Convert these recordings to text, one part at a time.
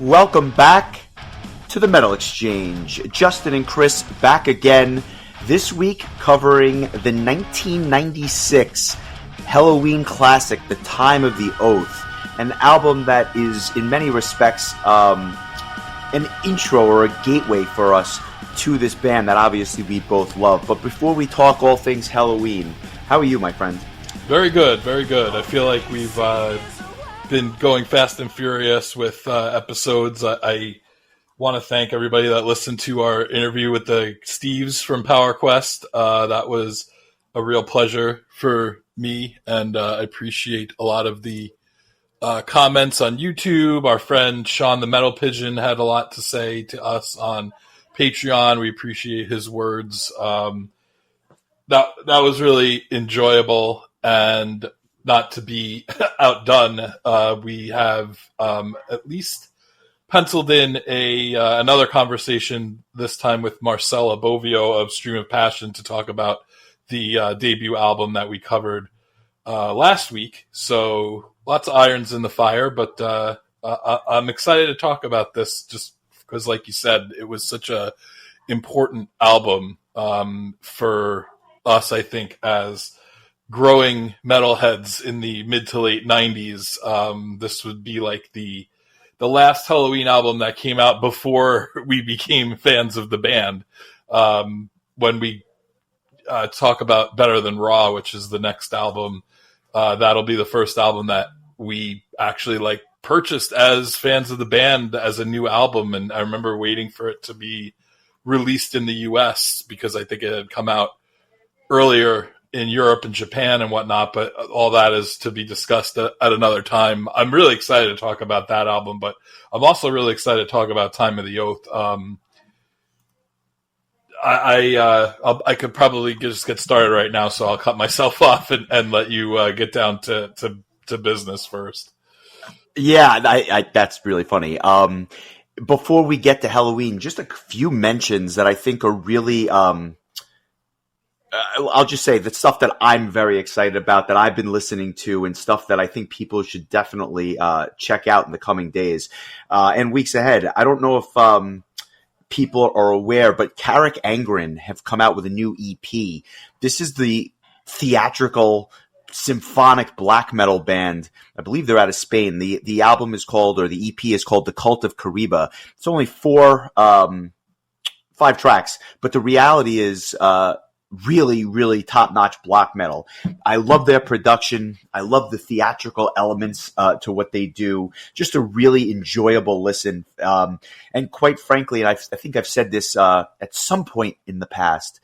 Welcome back to the Metal Exchange. Justin and Chris back again, this week covering the 1996 Helloween classic, The Time of the Oath, an album that is, in many respects, an intro or a gateway for us to this band that obviously we both love. But before we talk all things Helloween, how are you, my friend? Very good, very good. I feel like we've been going fast and furious with episodes. I want to thank everybody that listened to our interview with the Steves from Power Quest. That was a real pleasure for me, and I appreciate a lot of the comments on YouTube. Our friend Sean the Metal Pigeon had a lot to say to us on Patreon. We appreciate his words. That was really enjoyable, and not to be outdone, we have at least penciled in another conversation, this time with Marcella Bovio of Stream of Passion, to talk about the debut album that we covered last week. So lots of irons in the fire, but I'm excited to talk about this just because, like you said, it was such a important album for us, I think, as growing metalheads in the mid to late 90s. This would be like the last Helloween album that came out before we became fans of the band. When we talk about Better Than Raw, which is the next album, that'll be the first album that we actually purchased as fans of the band as a new album. And I remember waiting for it to be released in the US because I think it had come out earlier in Europe and Japan and whatnot, but all that is to be discussed at another time. I'm really excited to talk about that album, but I'm also really excited to talk about Time of the Oath. I could probably just get started right now, so I'll cut myself off and let you get down to business first. Yeah, that's really funny. Before we get to Helloween, just a few mentions that I think are really I'll just say the stuff that I'm very excited about, that I've been listening to, and stuff that I think people should definitely check out in the coming days and weeks ahead. I don't know if people are aware, but Carrick Angren have come out with a new EP. This is the theatrical symphonic black metal band. I believe they're out of Spain. The album is called, or the EP is called, The Cult of Kariba. It's only 5 tracks, but the reality is really, really top-notch black metal. I love their production. I love the theatrical elements to what they do. Just a really enjoyable listen. And quite frankly, and I think I've said this at some point in the past,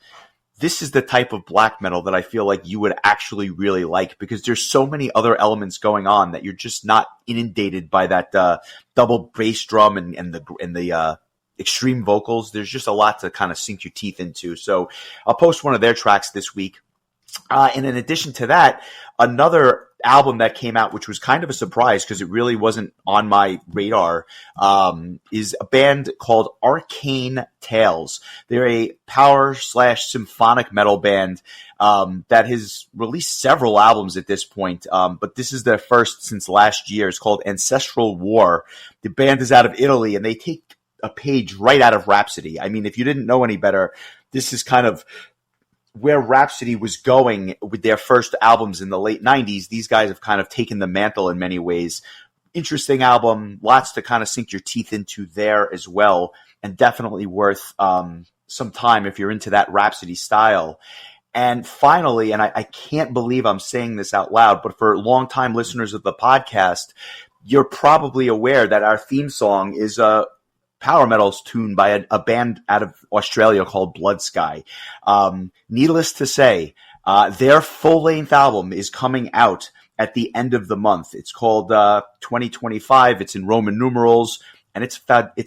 this is the type of black metal that I feel like you would actually really like, because there's so many other elements going on that you're just not inundated by that double bass drum and the extreme vocals. There's just a lot to kind of sink your teeth into. So I'll post one of their tracks this week. And in addition to that, another album that came out, which was kind of a surprise because it really wasn't on my radar, is a band called Arcane Tales. They're a power/symphonic metal band that has released several albums at this point, but this is their first since last year. It's called Ancestral War. The band is out of Italy, and they take a page right out of Rhapsody. I mean, if you didn't know any better, this is kind of where Rhapsody was going with their first albums in the late 90s. These guys have kind of taken the mantle in many ways. Interesting album, lots to kind of sink your teeth into there as well, and definitely worth some time if you're into that Rhapsody style. And finally, and I can't believe I'm saying this out loud, but for longtime listeners of the podcast, you're probably aware that our theme song is power metal's tune by a band out of Australia called Blood Sky. Needless to say, their full-length album is coming out at the end of the month. It's called 2025. It's in Roman numerals, and it's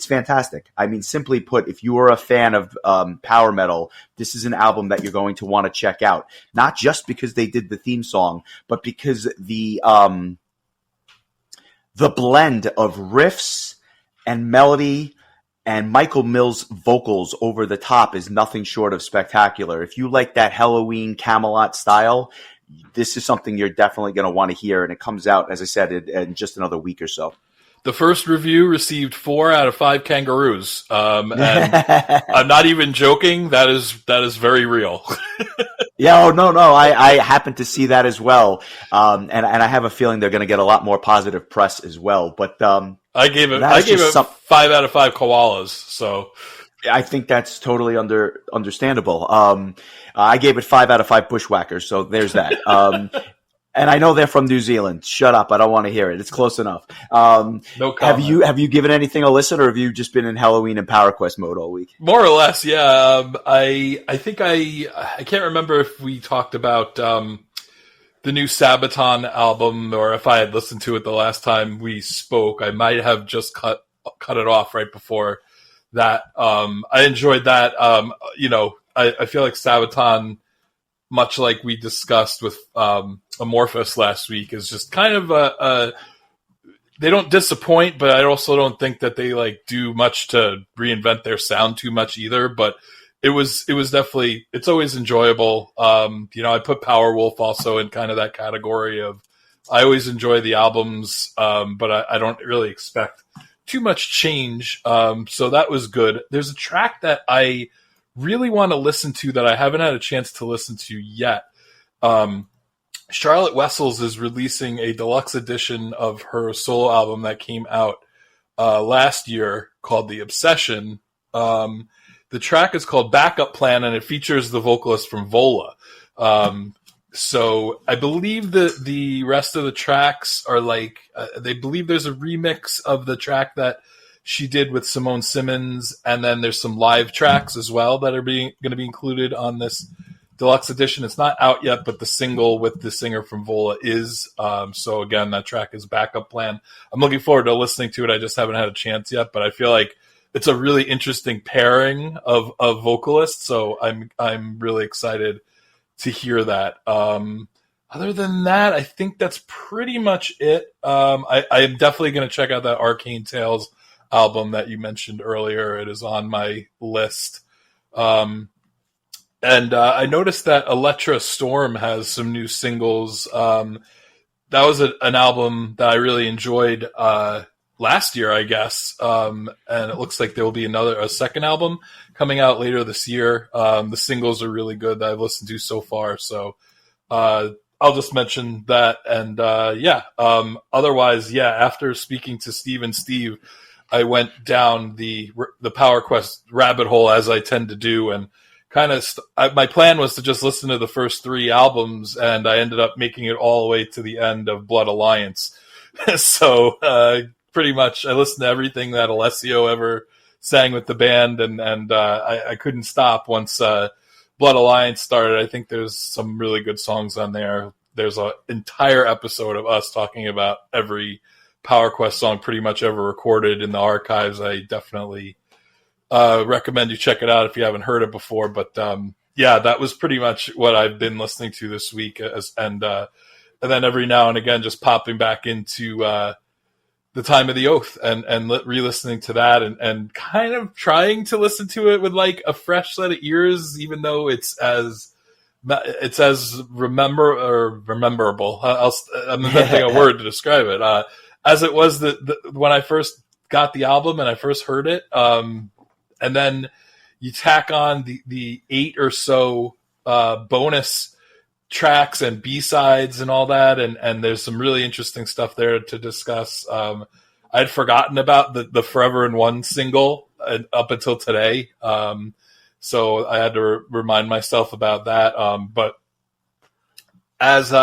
fantastic. I mean, simply put, if you are a fan of power metal, this is an album that you're going to want to check out. Not just because they did the theme song, but because the blend of riffs and melody and Michael Mills' vocals over the top is nothing short of spectacular. If you like that Helloween Camelot style, this is something you're definitely going to want to hear, and it comes out, as I said, in just another week or so. The first review received 4 out of 5 kangaroos, and I'm not even joking. That is very real. Yeah, no. I happen to see that as well, and I have a feeling they're going to get a lot more positive press as well. But I gave it 5 out of 5 koalas. So I think that's totally understandable. I gave it 5 out of 5 bushwhackers. So there's that. And I know they're from New Zealand. Shut up! I don't want to hear it. It's close enough. No comment. Have you given anything a listen, or have you just been in Helloween and Power Quest mode all week? More or less, yeah. I think I can't remember if we talked about the new Sabaton album, or if I had listened to it the last time we spoke. I might have just cut it off right before that. I enjoyed that. I feel like Sabaton, much like we discussed with Amorphous last week, is just kind of they don't disappoint, but I also don't think that they like do much to reinvent their sound too much either. But it was definitely, it's always enjoyable. I put Powerwolf also in kind of that category of, I always enjoy the albums, but I don't really expect too much change. So that was good. There's a track that I really want to listen to that I haven't had a chance to listen to yet. Charlotte Wessels is releasing a deluxe edition of her solo album that came out last year called The Obsession. The track is called Backup Plan, and it features the vocalist from Vola. So I believe that the rest of the tracks are like, they believe there's a remix of the track that she did with Simone Simmons, and then there's some live tracks as well that are going to be included on this deluxe edition. It's not out yet, but the single with the singer from Vola is. So again, that track is Backup Plan. I'm looking forward to listening to it. I just haven't had a chance yet, but I feel like it's a really interesting pairing of vocalists. So I'm really excited to hear that. Other than that, I think that's pretty much it. I am definitely going to check out that Arcane Tales album that you mentioned earlier. It is on my list. And I noticed that Electra Storm has some new singles. That was an album that I really enjoyed last year, I guess. And it looks like there will be a second album coming out later this year. The singles are really good that I've listened to so far. So I'll just mention that. And otherwise, after speaking to Steve and Steve, I went down the Power Quest rabbit hole, as I tend to do, and kind of my plan was to just listen to the first 3 albums, and I ended up making it all the way to the end of Blood Alliance. So pretty much I listened to everything that Alessio ever sang with the band, and I couldn't stop once Blood Alliance started. I think there's some really good songs on there. There's an entire episode of us talking about every Power Quest song pretty much ever recorded in the archives. I definitely recommend you check it out if you haven't heard it before. But that was pretty much what I've been listening to this week, and then every now and again just popping back into The Time of the Oath and re-listening to that, and kind of trying to listen to it with like a fresh set of ears, even though it's as rememberable. I'm inventing a word to describe it. As it was when I first got the album and I first heard it, and then you tack on the 8 or so bonus tracks and B-sides and all that, and there's some really interesting stuff there to discuss. I'd forgotten about the Forever in One single up until today, so I had to remind myself about that. But as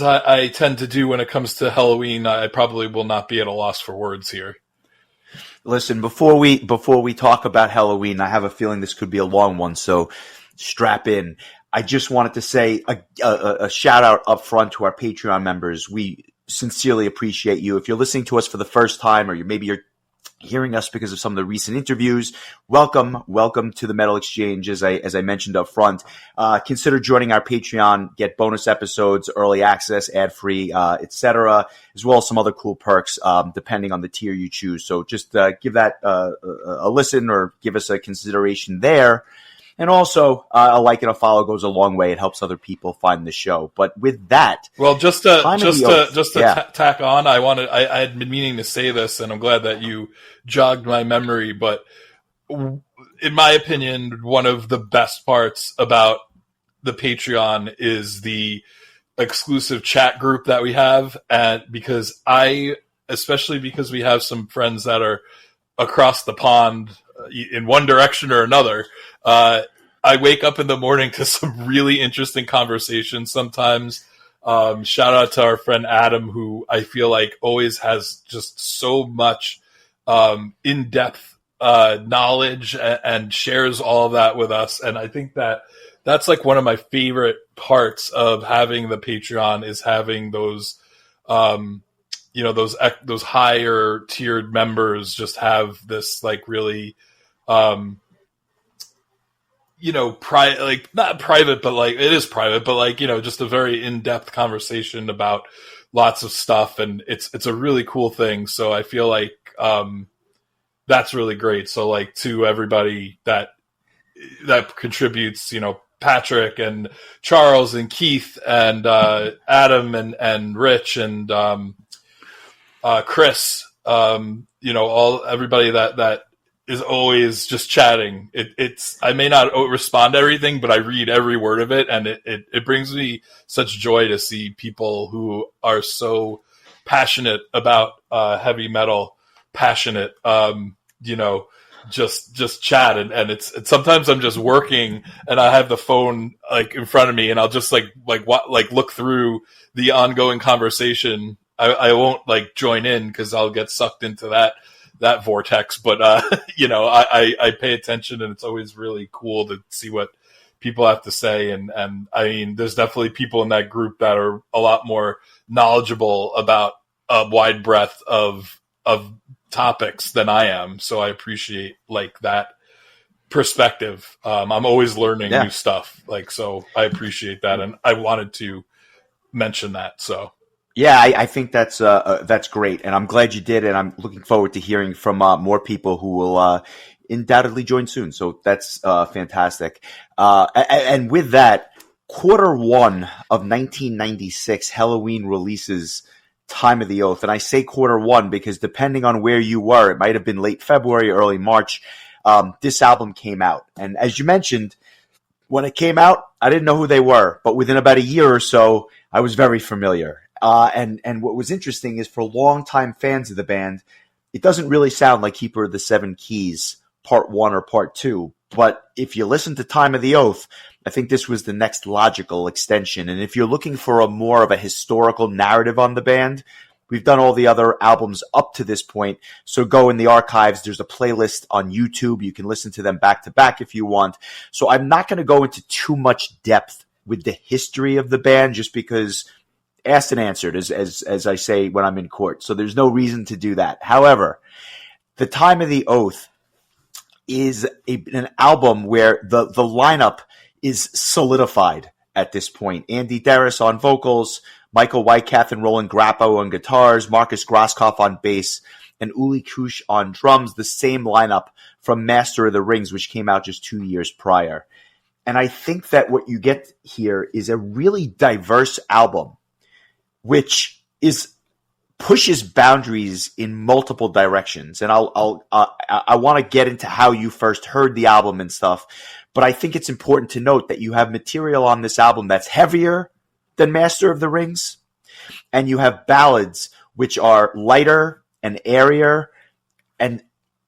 I tend to do when it comes to Helloween, I probably will not be at a loss for words here. Listen, before we talk about Helloween, I have a feeling this could be a long one, so strap in. I just wanted to say a shout out up front to our Patreon members. We sincerely appreciate you. If you're listening to us for the first time, or maybe you're hearing us because of some of the recent interviews, welcome to the Metal Exchange. As I mentioned up front, consider joining our Patreon, get bonus episodes, early access, ad-free, etc., as well as some other cool perks, depending on the tier you choose. So just give that a listen, or give us a consideration there. And also, a like and a follow goes a long way. It helps other people find the show. But with that, well, just to yeah. tack on, I had been meaning to say this, and I'm glad that you jogged my memory. But in my opinion, one of the best parts about the Patreon is the exclusive chat group that we have, and especially because we have some friends that are across the pond in one direction or another. I wake up in the morning to some really interesting conversations sometimes. Shout out to our friend Adam, who I feel like always has just so much in-depth knowledge and shares all of that with us. And I think that's like one of my favorite parts of having the Patreon is having those, those higher tiered members just have this like really, not private, but like it is private, but like, just a very in-depth conversation about lots of stuff. And it's a really cool thing. So I feel like, that's really great. So like to everybody that contributes, Patrick and Charles and Keith and Adam and Rich and Chris, everybody that is always just chatting. I may not respond to everything, but I read every word of it, and it brings me such joy to see people who are so passionate about heavy metal, just chat, and it's sometimes I'm just working and I have the phone like in front of me, and I'll just like look through the ongoing conversation. I won't like join in because I'll get sucked into that vortex, but I pay attention, and it's always really cool to see what people have to say. And I mean, there's definitely people in that group that are a lot more knowledgeable about a wide breadth of topics than I am. So I appreciate like that perspective. I'm always learning new stuff. Like, so I appreciate that. And I wanted to mention that. So. Yeah, I think that's great, and I'm glad you did, and I'm looking forward to hearing from more people who will undoubtedly join soon. So that's fantastic. And with that, Q1 of 1996, Helloween releases Time of the Oath, and I say Q1 because depending on where you were, it might have been late February, early March. This album came out, and as you mentioned, when it came out, I didn't know who they were, but within about a year or so, I was very familiar. And what was interesting is for longtime fans of the band, it doesn't really sound like Keeper of the Seven Keys Part 1 or Part 2. But if you listen to Time of the Oath, I think this was the next logical extension. And if you're looking for more of a historical narrative on the band, we've done all the other albums up to this point. So go in the archives. There's a playlist on YouTube. You can listen to them back to back if you want. So I'm not going to go into too much depth with the history of the band just because asked and answered, as I say when I'm in court. So there's no reason to do that. However, the Time of the Oath is an album where the lineup is solidified at this point. Andy Darris on vocals, Michael Whitecath and Roland Grappo on guitars, Marcus Grosskopf on bass, and Uli Kusch on drums, the same lineup from Master of the Rings, which came out just 2 years prior. And I think that what you get here is a really diverse album, which pushes boundaries in multiple directions. And I want to get into how you first heard the album and stuff, but I think it's important to note that you have material on this album that's heavier than Master of the Rings, and you have ballads which are lighter and airier, and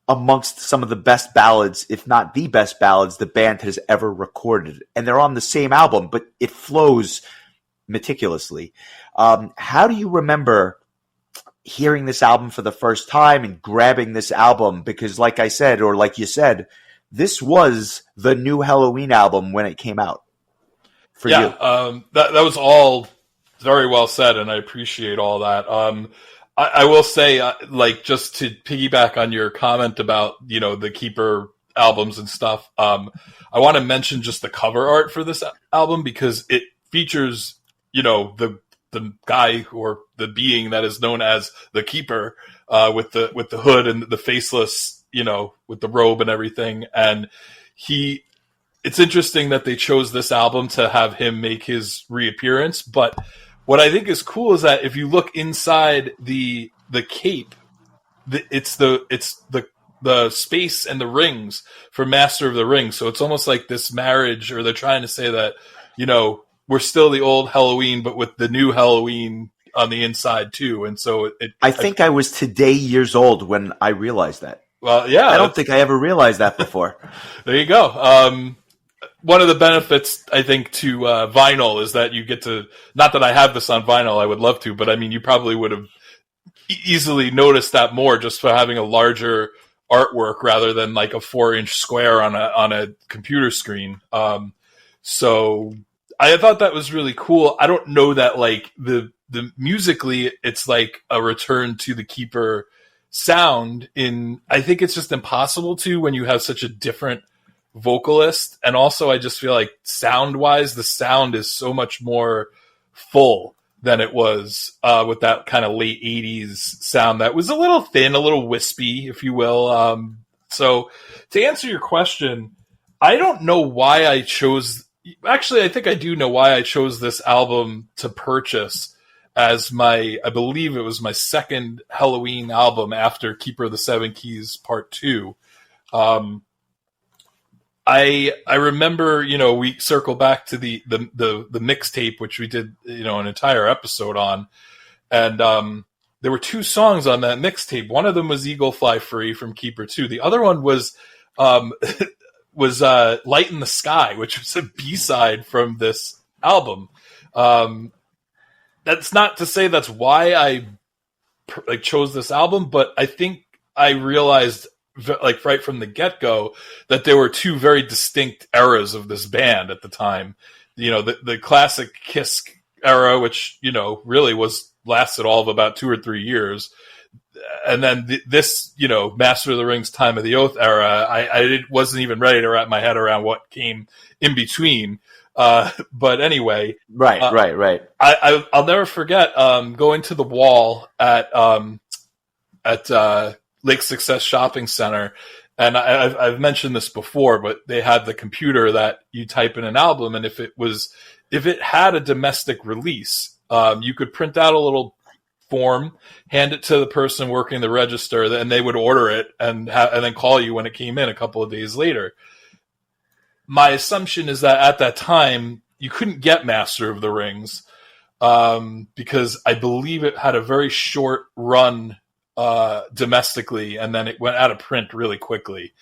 amongst some of the best ballads, if not the best ballads, the band has ever recorded. And they're on the same album, but it flows meticulously. How do you remember hearing this album for the first time and grabbing this album? Because like I said, or like you said, this was the new Helloween album when it came out for you. That was all very well said, and I appreciate all that. I will say, like, just to piggyback on your comment about, the Keeper albums and stuff, I want to mention just the cover art for this album because it features, the guy or the being that is known as the Keeper, with the hood and the faceless, with the robe and everything. And he it's interesting that they chose this album to have him make his reappearance. But what I think is cool is that if you look inside the cape, it's the space and the rings for Master of the Rings. So it's almost like this marriage, or they're trying to say that, we're still the old Helloween, but with the new Helloween on the inside too. And so I think I was today years old when I realized that. Well, yeah. I don't think I ever realized that before. There you go. One of the benefits, I think, to vinyl is that you get to, not that I have this on vinyl, I would love to, but I mean, you probably would have easily noticed that more just for having a larger artwork rather than like a 4-inch square on a computer screen. So I thought that was really cool. I don't know that like the musically, it's like a return to the Keeper sound I think it's just impossible to when you have such a different vocalist. And also I just feel like sound wise, the sound is so much more full than it was with that kind of late 80s sound that was a little thin, a little wispy, if you will. So to answer your question, I don't know why I chose, actually I think I do know why I chose this album to purchase as I believe it was my second Helloween album after Keeper of the Seven Keys Part 2. I remember, we circle back to the mixtape, which we did, an entire episode on. And there were 2 songs on that mixtape. One of them was Eagle Fly Free from Keeper 2. The other one was Light in the Sky, which was a B-side from this album. That's not to say that's why I chose this album, but I think I realized like right from the get-go that there were 2 very distinct eras of this band at the time. The classic Kiss era, which, really lasted all of about 2 or 3 years. And then this, Master of the Rings Time of the Oath era, I wasn't even ready to wrap my head around what came in between. But anyway, right. I'll never forget going to the wall at Lake Success Shopping Center, and I've mentioned this before, but they had the computer that you type in an album, and if it had a domestic release, you could print out a little form, hand it to the person working the register, and they would order it and then call you when it came in a couple of days later. My assumption is that at that time you couldn't get Master of the Rings because I believe it had a very short run domestically, and then it went out of print really quickly.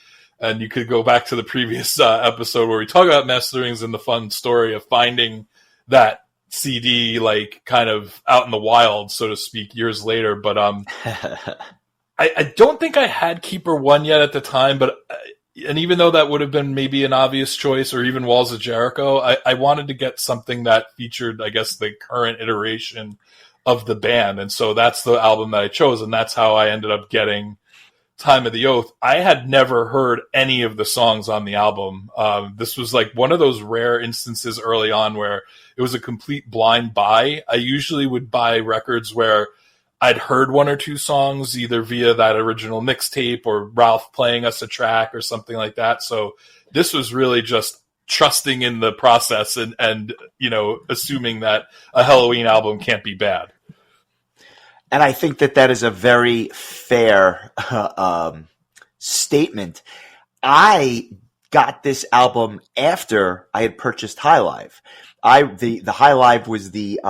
And you could go back to the previous episode where we talk about Master of the Rings and the fun story of finding that CD like kind of out in the wild, so to speak, years later. But I don't think I had Keeper 1 yet at the time, but and even though that would have been maybe an obvious choice, or even Walls of Jericho, I wanted to get something that featured, I guess, the current iteration of the band. And so that's the album that I chose, and that's how I ended up getting Time of the Oath. I had never heard any of the songs on the album. This was like one of those rare instances early on where it was a complete blind buy. I usually would buy records where I'd heard 1 or 2 songs, either via that original mixtape or Ralph playing us a track or something like that. So this was really just trusting in the process and assuming that a Helloween album can't be bad. And I think that is a very fair statement. I got this album after I had purchased High Live. The High Live was the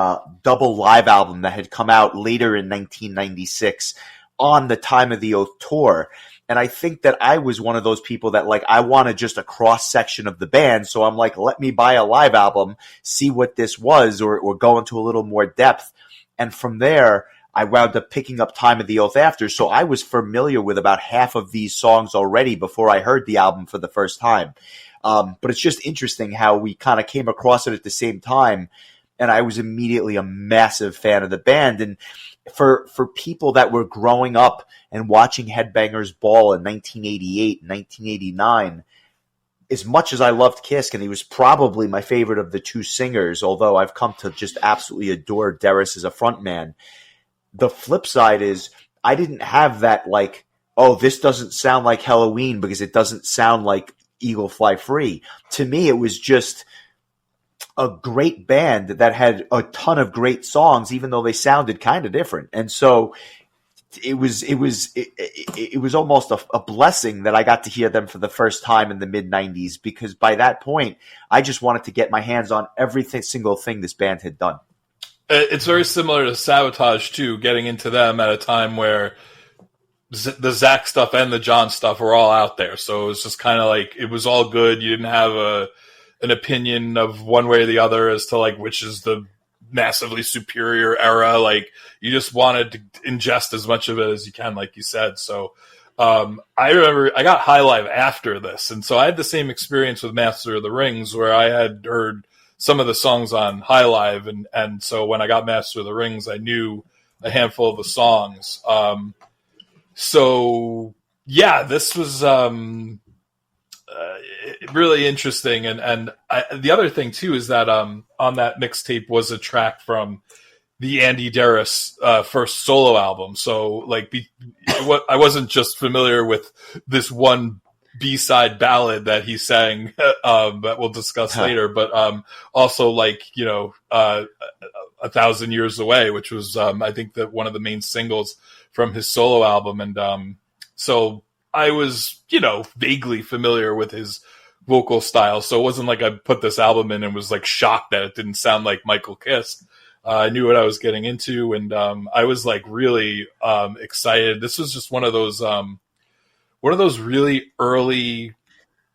double live album that had come out later in 1996 on the Time of the Oath tour. And I think that I was one of those people that like, I wanted just a cross section of the band. So I'm like, let me buy a live album, see what this was, or go into a little more depth. And from there, I wound up picking up Time of the Oath after. So I was familiar with about half of these songs already before I heard the album for the first time. But it's just interesting how we kind of came across it at the same time. And I was immediately a massive fan of the band. And for people that were growing up and watching Headbangers Ball in 1988, 1989, as much as I loved Kiss, and he was probably my favorite of the 2 singers, although I've come to just absolutely adore Deris as a frontman, the flip side is I didn't have that like, oh, this doesn't sound like Helloween because it doesn't sound like Eagle Fly Free. To me, it was just a great band that had a ton of great songs, even though they sounded kind of different. And so it was almost a blessing that I got to hear them for the first time in the mid '90s, because by that point, I just wanted to get my hands on single thing this band had done. It's very similar to Sabotage too, getting into them at a time where the Zach stuff and the John stuff were all out there. So it was just kind of like, it was all good. You didn't have an opinion of one way or the other as to like which is the massively superior era. Like, you just wanted to ingest as much of it as you can, like you said. So I remember I got High Live after this, and so I had the same experience with Master of the Rings, where I had heard some of the songs on High Live, and so when I got Master of the Rings, I knew a handful of the songs. So yeah, this was really interesting, and the other thing too is that on that mixtape was a track from the Andy Darris first solo album. So like, I wasn't just familiar with this one B-side ballad that he sang that we'll discuss later, but also like, you know, 1,000 Years Away, which was I think that one of the main singles from his solo album. And so I was, you know, vaguely familiar with his vocal style. So it wasn't like I put this album in and was like shocked that it didn't sound like Michael Kiske. I knew what I was getting into, and I was like really excited. This was just one of those really early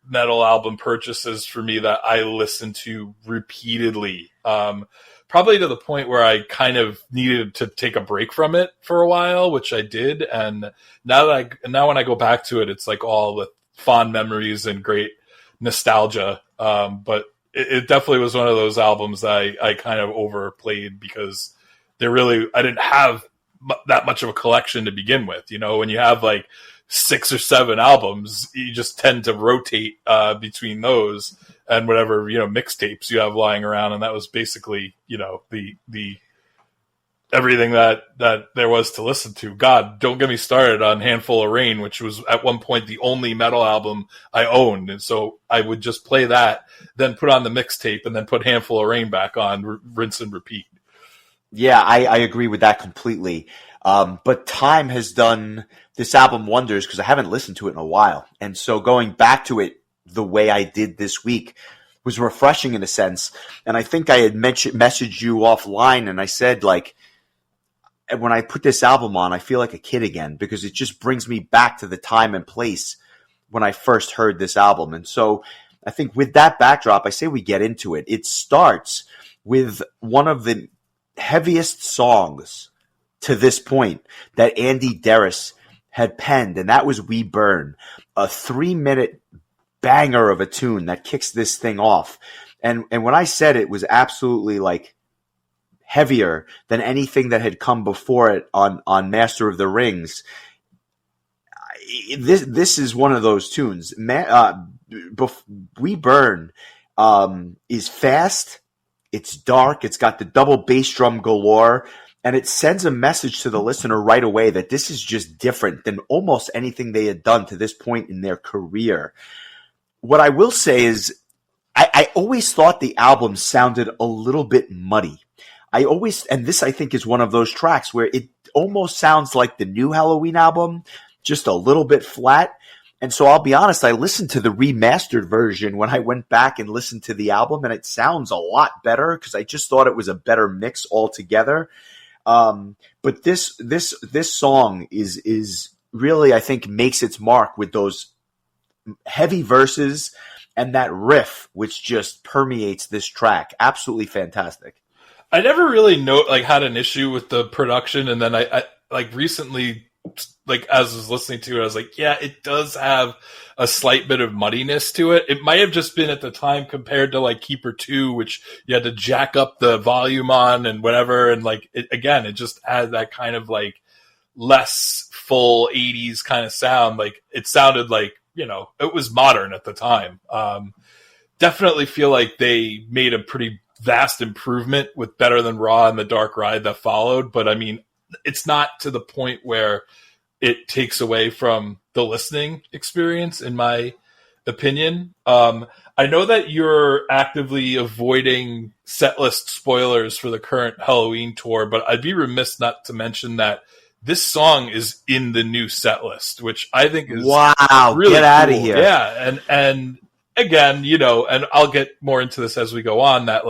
metal album purchases for me that I listened to repeatedly, probably to the point where I kind of needed to take a break from it for a while, which I did. And now when I go back to it, it's like all with fond memories and great nostalgia. But it definitely was one of those albums that I kind of overplayed, because I didn't have that much of a collection to begin with. You know, when you have like 6 or 7 albums, you just tend to rotate between those and whatever, you know, mixtapes you have lying around. And that was basically, you know, the everything that there was to listen to. God, don't get me started on Handful of Rain, which was at one point the only metal album I owned. And so I would just play that, then put on the mixtape, and then put Handful of Rain back on, rinse and repeat. Yeah, I agree with that completely. But time has done this album wonders, because I haven't listened to it in a while. And so going back to it the way I did this week was refreshing in a sense. And I think I had messaged you offline, and I said, like, when I put this album on, I feel like a kid again, because it just brings me back to the time and place when I first heard this album. And so I think with that backdrop, I say we get into it. It starts with one of the heaviest songs to this point that Andy Darris had penned, and that was We Burn, a 3-minute banger of a tune that kicks this thing off. And when I said it was absolutely like heavier than anything that had come before it on Master of the Rings, this is one of those tunes. We Burn is fast, it's dark, it's got the double bass drum galore, and it sends a message to the listener right away that this is just different than almost anything they had done to this point in their career. What I will say is I always thought the album sounded a little bit muddy. And this I think is one of those tracks where it almost sounds like the new Helloween album, just a little bit flat. And so I'll be honest, I listened to the remastered version when I went back and listened to the album, and it sounds a lot better, because I just thought it was a better mix altogether. But this song is really, I think, makes its mark with those heavy verses and that riff, which just permeates this track. Absolutely fantastic. I never really had an issue with the production, and then I like recently, like as I was listening to it, I was like, yeah, it does have a slight bit of muddiness to it. It might have just been at the time compared to like Keeper 2, which you had to jack up the volume on and whatever, and like it just had that kind of like less full 80s kind of sound. Like it sounded like, you know, it was modern at the time. Definitely feel like they made a pretty vast improvement with Better Than Raw and The Dark Ride that followed. But I mean, it's not to the point where it takes away from the listening experience, in my opinion. I know that you're actively avoiding setlist spoilers for the current Helloween tour, but I'd be remiss not to mention that this song is in the new setlist, which I think is really get out of cool. here. Yeah, and again, and I'll get more into this as we go on, that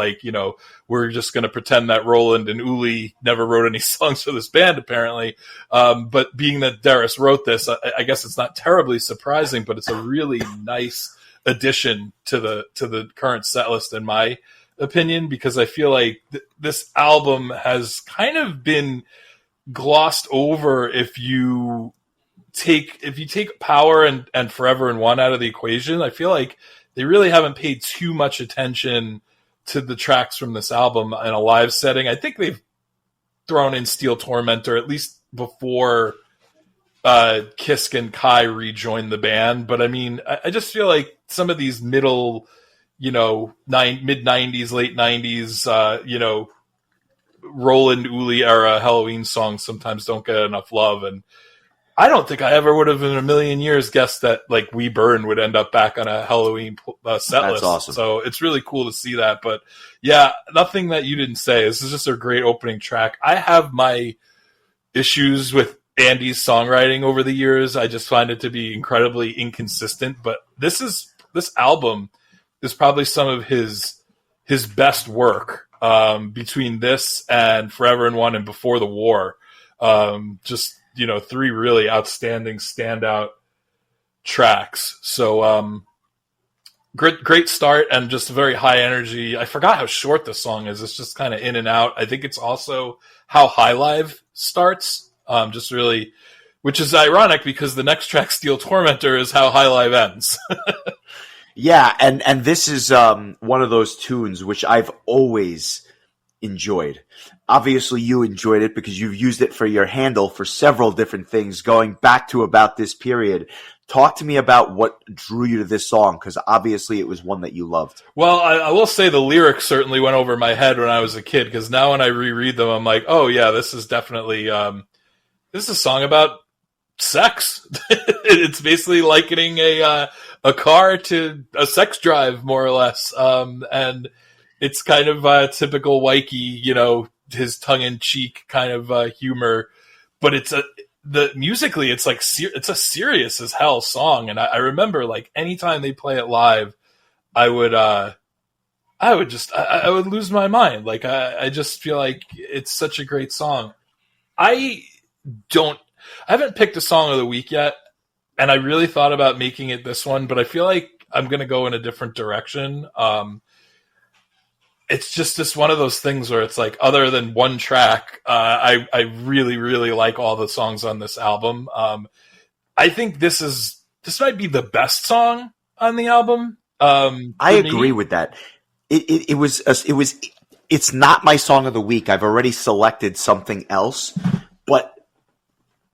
we're just going to pretend that Roland and Uli never wrote any songs for this band, apparently. But being that Darius wrote this, I guess it's not terribly surprising, but it's a really nice addition to the current set list, in my opinion, because I feel like this album has kind of been glossed over if you take Power and Forever and One out of the equation. I feel like they really haven't paid too much attention to the tracks from this album in a live setting. I think they've thrown in Steel Tormentor at least before Kisk and Kai rejoined the band. But I mean, I just feel like some of these middle, mid 90s, late 90s, Roland Uli era Helloween songs sometimes don't get enough love. And I don't think I ever would have in a million years guessed that We Burn would end up back on a Helloween set That's list. awesome. So it's really cool to see that. But yeah, nothing that you didn't say. This is just a great opening track. I have my issues with Andy's songwriting over the years. I just find it to be incredibly inconsistent. But this album is probably some of his best work, between this and Forever and One and Before the War. Three really outstanding standout tracks. So great start and just very high energy. I forgot how short the song is. It's just kind of in and out. I think it's also how High Live starts, which is ironic because the next track, Steel Tormentor, is how High Live ends. Yeah, and this is one of those tunes which I've always enjoyed. Obviously, you enjoyed it because you've used it for your handle for several different things going back to about this period. Talk to me about what drew you to this song, because obviously it was one that you loved. Well, I will say the lyrics certainly went over my head when I was a kid, because now when I reread them, I'm like, oh yeah, this is definitely this is a song about sex. It's basically likening a car to a sex drive, more or less, and it's kind of typical Wyke, his tongue-in-cheek kind of humor, but musically it's it's a serious as hell song. And I remember anytime they play it live, I would lose my mind. I just feel like it's such a great song. I haven't picked a song of the week yet, and I really thought about making it this one, but I feel like I'm going to go in a different direction. It's just one of those things where it's other than one track, I really, really like all the songs on this album. I think this might be the best song on the album. I agree with that. It's not my song of the week. I've already selected something else, but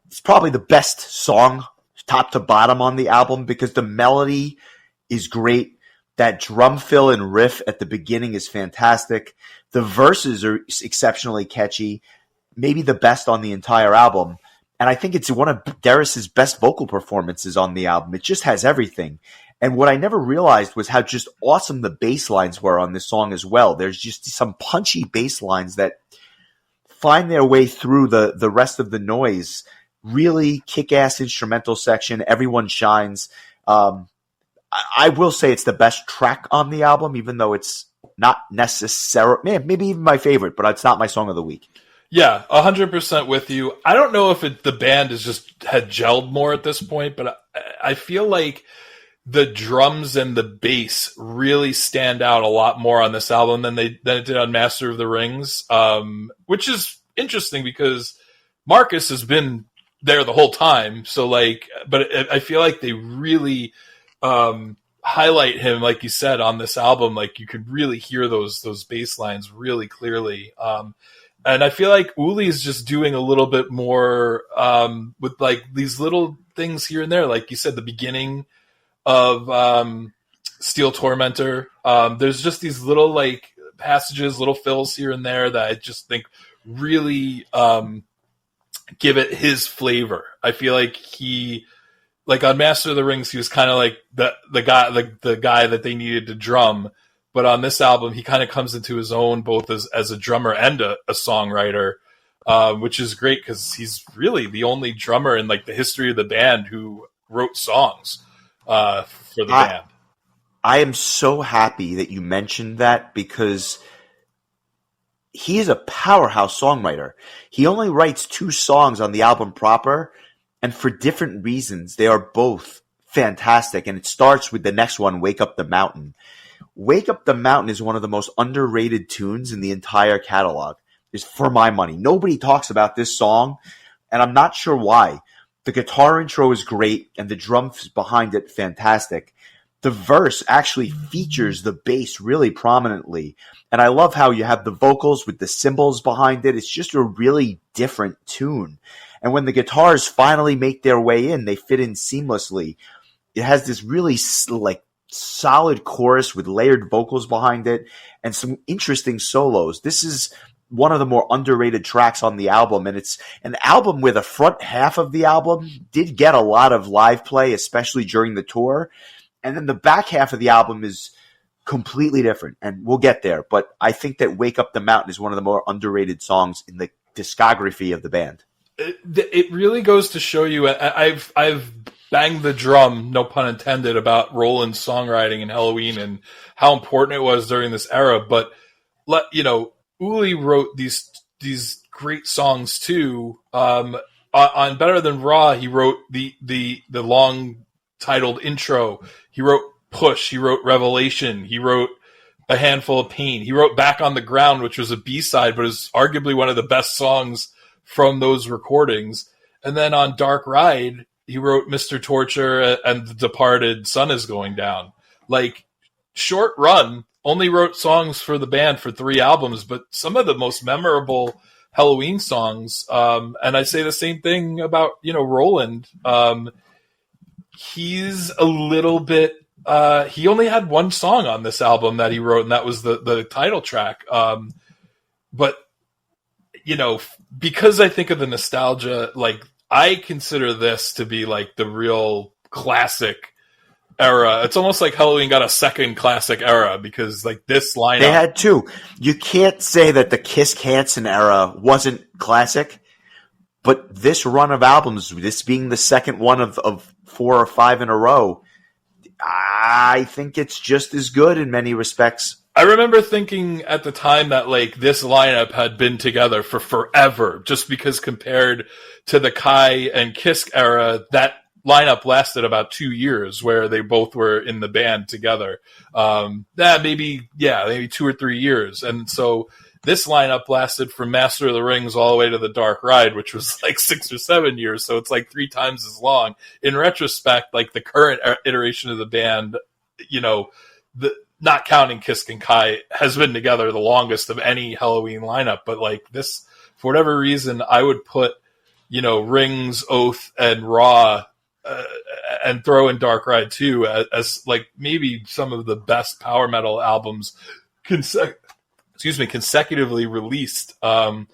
it's probably the best song top to bottom on the album because the melody is great. That drum fill and riff at the beginning is fantastic. The verses are exceptionally catchy, maybe the best on the entire album. And I think it's one of Darius's best vocal performances on the album. It just has everything. And what I never realized was how just awesome the bass lines were on this song as well. There's just some punchy bass lines that find their way through the rest of the noise. Really kick-ass instrumental section. Everyone shines. I will say it's the best track on the album, even though it's not necessarily, maybe even my favorite, but it's not my song of the week. Yeah, 100% with you. I don't know if the band had gelled more at this point, but I feel like the drums and the bass really stand out a lot more on this album than it did on Master of the Rings, which is interesting because Marcus has been there the whole time. So but I feel like they really highlight him, like you said, on this album. You could really hear those bass lines really clearly. And I feel like Uli is just doing a little bit more with these little things here and there. Like you said, the beginning of Steel Tormentor, there's just these little passages, little fills here and there that I just think really give it his flavor. I feel like he like on Master of the Rings, he was kind of like the guy that they needed to drum. But on this album, he kind of comes into his own both as a drummer and a songwriter, which is great because he's really the only drummer in like the history of the band who wrote songs for the band. I am so happy that you mentioned that because he is a powerhouse songwriter. He only writes 2 songs on the album proper, and for different reasons, they are both fantastic. And it starts with the next one, Wake Up the Mountain. Wake Up the Mountain is one of the most underrated tunes in the entire catalog, is for my money. Nobody talks about this song, and I'm not sure why. The guitar intro is great, and the drums behind it fantastic. The verse actually features the bass really prominently, and I love how you have the vocals with the cymbals behind it. It's just a really different tune. And when the guitars finally make their way in, they fit in seamlessly. It has this really like solid chorus with layered vocals behind it and some interesting solos. This is one of the more underrated tracks on the album, and it's an album where the front half of the album did get a lot of live play, especially during the tour, and then the back half of the album is completely different, and we'll get there. But I think that Wake Up the Mountain is one of the more underrated songs in the discography of the band. It really goes to show you, I've banged the drum, no pun intended, about Roland's songwriting in Helloween and how important it was during this era. But Uli wrote these great songs too. On Better Than Raw, he wrote the long titled intro. He wrote Push. He wrote Revelation. He wrote A Handful of Pain. He wrote Back on the Ground, which was a B-side, but is arguably one of the best songs from those recordings. And then on Dark Ride, he wrote Mr. Torture and The Departed, Sun Is Going Down. Like, short run, only wrote songs for the band for 3 albums, but some of the most memorable Helloween songs. And I say the same thing about, Roland. He's a little bit, he only had 1 song on this album that he wrote, and that was the title track. But, because I think of the nostalgia, like, I consider this to be like the real classic era. It's almost like Helloween got a second classic era because like this lineup. They had 2. You can't say that the Kiss Hansen era wasn't classic, but this run of albums, this being the second one of 4 or 5 in a row, I think it's just as good in many respects. I remember thinking at the time that like this lineup had been together for forever, just because compared to the Kai and Kiss era, that lineup lasted about 2 years where they both were in the band together. Maybe 2 or 3 years. And so this lineup lasted from Master of the Rings all the way to The Dark Ride, which was like 6 or 7 years. So it's like 3 times as long. In retrospect, like the current iteration of the band, not counting Kiss and Kai, has been together the longest of any Helloween lineup. But like this, for whatever reason, I would put, Rings, Oath, and Raw, and throw in Dark Ride too, as like maybe some of the best power metal albums consecutively released. I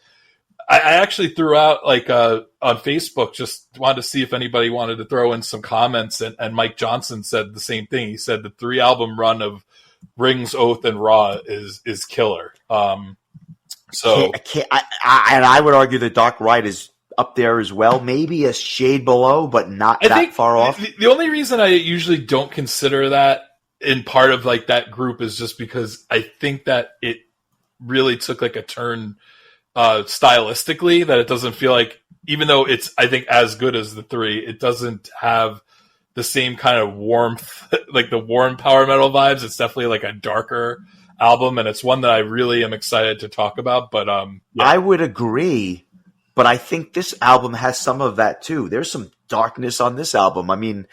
actually threw out like on Facebook, just wanted to see if anybody wanted to throw in some comments, and Mike Johnson said the same thing. He said the 3-album run of Rings, Oath, and Raw is killer. So I would argue that Dark Ride is up there as well, maybe a shade below, but not that far off. The only reason I usually don't consider that in part of like that group is just because I think that it really took like a turn stylistically, that it doesn't feel like, even though it's I think as good as the 3, it doesn't have the same kind of warmth, like the warm power metal vibes. It's definitely like a darker album, and it's one that I really am excited to talk about. But I would agree, but I think this album has some of that too. There's some darkness on this album. I mean,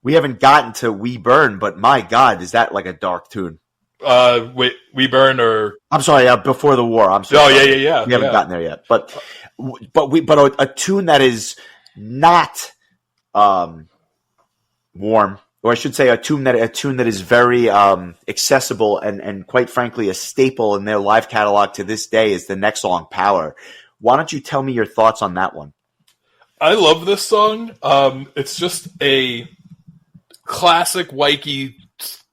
we haven't gotten to We Burn, but my God, is that like a dark tune? Wait, We Burn, or I'm sorry, Before the War. I'm sorry. Oh yeah. We haven't gotten there yet, but a tune that is not warm, or I should say a tune that is very accessible and quite frankly a staple in their live catalog to this day is the next song, Power. Why don't you tell me your thoughts on that one? I love this song. It's just a classic Wikey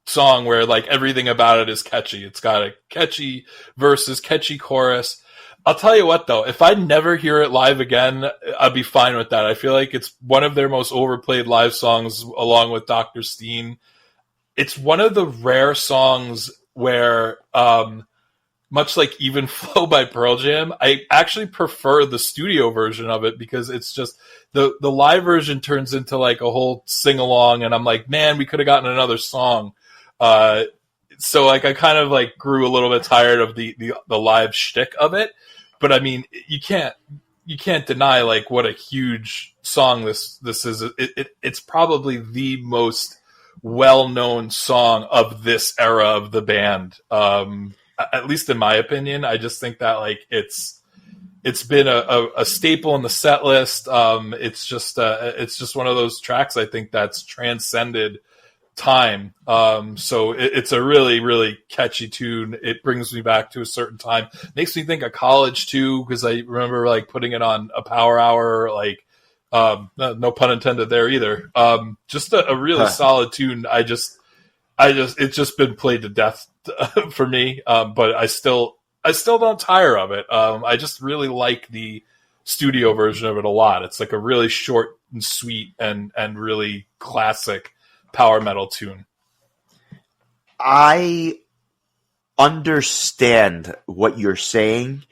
song where like everything about it is catchy. It's got a catchy verses, catchy chorus. I'll tell you what though, if I never hear it live again, I'd be fine with that. I feel like it's one of their most overplayed live songs along with Dr. Steen. It's one of the rare songs where, much like Even Flow by Pearl Jam, I actually prefer the studio version of it because it's just the live version turns into like a whole sing along, and I'm like, man, we could have gotten another song. So like I kind of like grew a little bit tired of the live shtick of it, but I mean you can't deny like what a huge song this is. It's probably the most well-known song of this era of the band. At least in my opinion, I just think that like it's been a staple in the set list. It's just one of those tracks I think that's transcended time. So it's a really, really catchy tune. It brings me back to a certain time. Makes me think of college too, because I remember like putting it on a power hour, like no pun intended there either. Just a really solid tune. It's just been played to death for me. But I still don't tire of it. I just really like the studio version of it a lot. It's like a really short and sweet and really classic power metal tune. I understand what you're saying,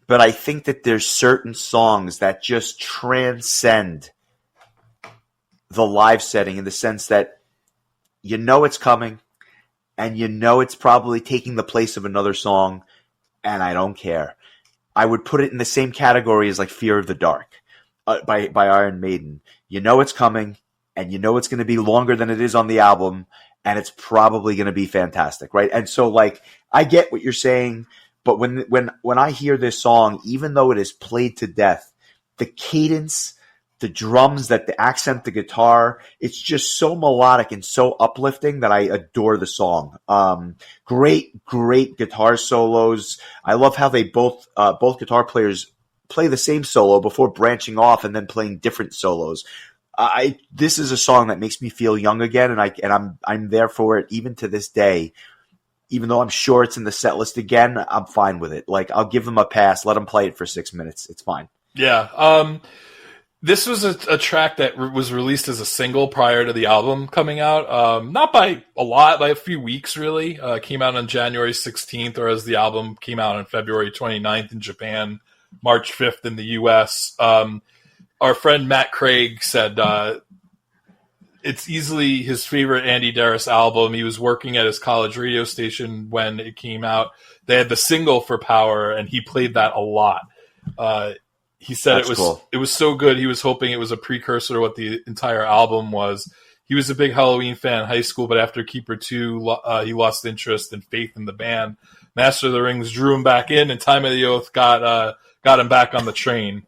but I think that there's certain songs that just transcend the live setting in the sense that you know it's coming and you know it's probably taking the place of another song, and I don't care. I would put it in the same category as like Fear of the Dark by Iron Maiden. You know it's coming, and you know it's going to be longer than it is on the album, and it's probably going to be fantastic, right? And so, like, I get what you're saying, but when I hear this song, even though it is played to death, the cadence, the drums that the accent the guitar, it's just so melodic and so uplifting that I adore the song. Great guitar solos. I love how they both guitar players play the same solo before branching off and then playing different solos. This is a song that makes me feel young again, and I'm there for it even to this day. Even though I'm sure it's in the set list again, I'm fine with it. Like, I'll give them a pass. Let them play it for 6 minutes. It's fine. Yeah. This was a track that was released as a single prior to the album coming out. Not by a lot, by a few weeks, really. Came out on January 16th, whereas the album came out on February 29th in Japan, March 5th in the U.S. Our friend Matt Craig said it's easily his favorite Andy Darris album. He was working at his college radio station when it came out. They had the single for Power, and he played that a lot. He said it was so good, he was hoping it was a precursor to what the entire album was. He was a big Helloween fan in high school, but after Keeper 2, he lost interest and faith in the band. Master of the Rings drew him back in, and Time of the Oath got him back on the train.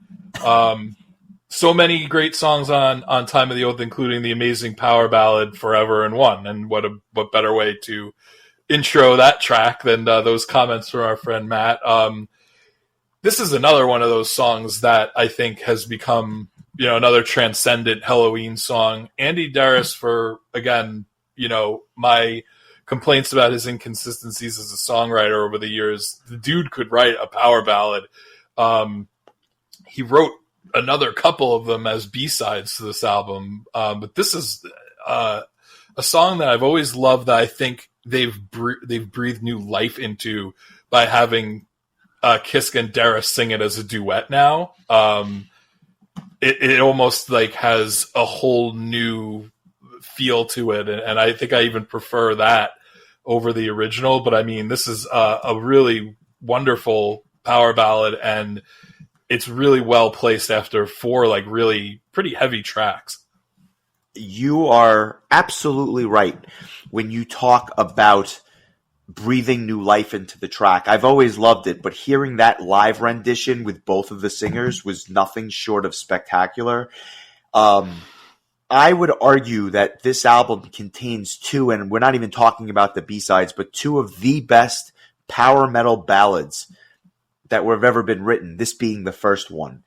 So many great songs on Time of the Oath, including the amazing power ballad Forever and One. And what better way to intro that track than those comments from our friend Matt. This is another one of those songs that I think has become, another transcendent Helloween song. Andy Darris, for, again, my complaints about his inconsistencies as a songwriter over the years, the dude could write a power ballad. He wrote another couple of them as B-sides to this album. But this is a song that I've always loved, that I think they've breathed new life into by having Kiske and Darris sing it as a duet now. It almost like has a whole new feel to it, and I think I even prefer that over the original. But I mean, this is a really wonderful power ballad, and it's really well placed after 4 like really pretty heavy tracks. You are absolutely right when you talk about breathing new life into the track. I've always loved it, but hearing that live rendition with both of the singers was nothing short of spectacular. I would argue that this album contains 2, and we're not even talking about the B-sides, but 2 of the best power metal ballads that have ever been written, this being the first one.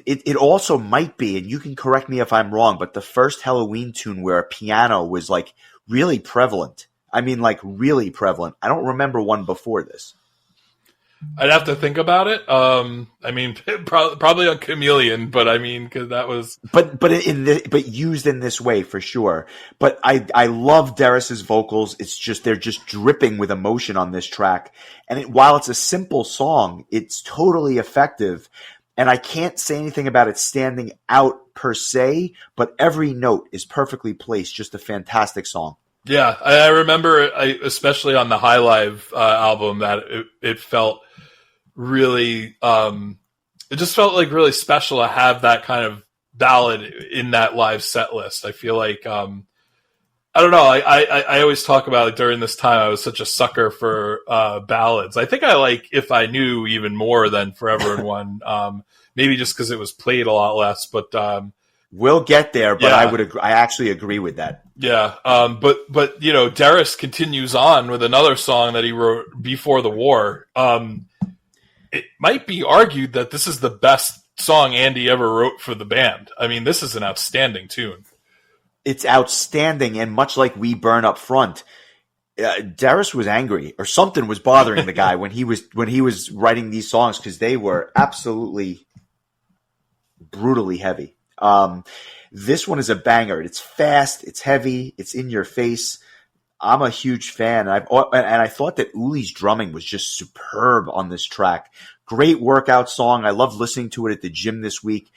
It also might be, and you can correct me if I'm wrong, but the first Helloween tune where a piano was like really prevalent. I mean, like really prevalent. I don't remember one before this. I'd have to think about it. I mean, probably on Chameleon, but I mean, because that was. But used in this way for sure. But I love Darius's vocals. They're just dripping with emotion on this track. And while it's a simple song, it's totally effective. And I can't say anything about it standing out per se, but every note is perfectly placed. Just a fantastic song. Yeah, I remember, especially on the High Live album, that it felt really, it just felt like really special to have that kind of ballad in that live set list. I feel like, I don't know, I always talk about, like, during this time, I was such a sucker for ballads. I think I like If I Knew even more than Forever and One, maybe just because it was played a lot less, but... we'll get there, but yeah. I actually agree with that. Yeah, but you know, Darius continues on with another song that he wrote before the war. It might be argued that this is the best song Andy ever wrote for the band. I mean, this is an outstanding tune. It's outstanding, and much like We Burn Up Front, Darius was angry, or something was bothering the guy when he was writing these songs, because they were absolutely brutally heavy. This one is a banger. It's fast, it's heavy, it's in your face. I'm a huge fan, and I thought that Uli's drumming was just superb on this track. Great workout song. I love listening to it at the gym this week.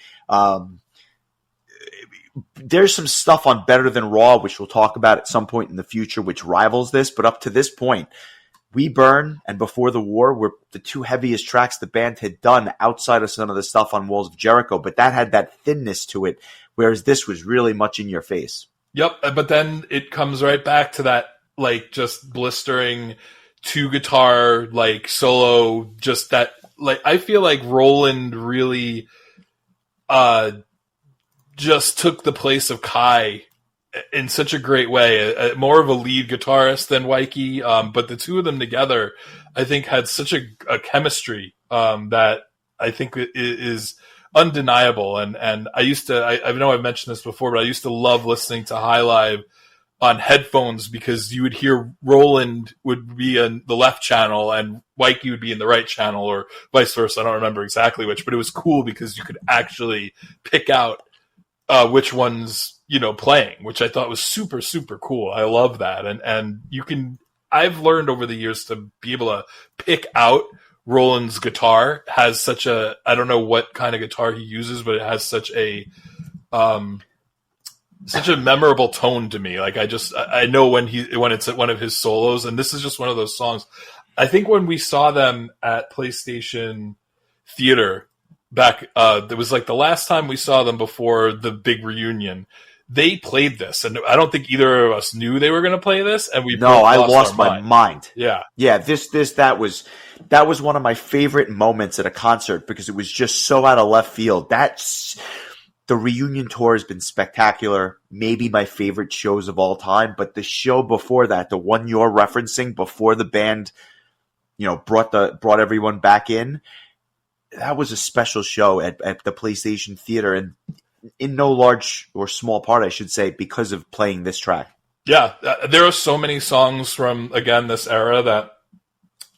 There's some stuff on Better Than Raw, which we'll talk about at some point in the future, which rivals this, but up to this point, We Burn and Before the War were the two heaviest tracks the band had done outside of some of the stuff on Walls of Jericho, but that had that thinness to it, whereas this was really much in your face. Yep, but then it comes right back to that, like, just blistering two guitar, like, solo, just that, like, I feel like Roland really just took the place of Kai in such a great way, more of a lead guitarist than Wyke, but the two of them together, I think, had such a chemistry that I think is undeniable. And I used to, I know I've mentioned this before, but I used to love listening to High Live on headphones, because you would hear Roland would be in the left channel and Wyke would be in the right channel, or vice versa. I don't remember exactly which, but it was cool because you could actually pick out which one's, you know, playing, which I thought was super, super cool. I love that. And you can, I've learned over the years to be able to pick out Roland's guitar. Has such a, I don't know what kind of guitar he uses, but it has such a memorable tone to me. Like, I know when it's at one of his solos, and this is just one of those songs. I think when we saw them at PlayStation Theater back, it was like the last time we saw them before the big reunion. They played this, and I don't think either of us knew they were going to play this. And I lost my mind. Yeah. That was one of my favorite moments at a concert, because it was just so out of left field. The reunion tour has been spectacular. Maybe my favorite shows of all time, but the show before that, the one you're referencing before the band, you know, brought everyone back in, that was a special show at the PlayStation Theater, and in no large or small part, I should say, because of playing this track. Yeah, there are so many songs from, again, this era that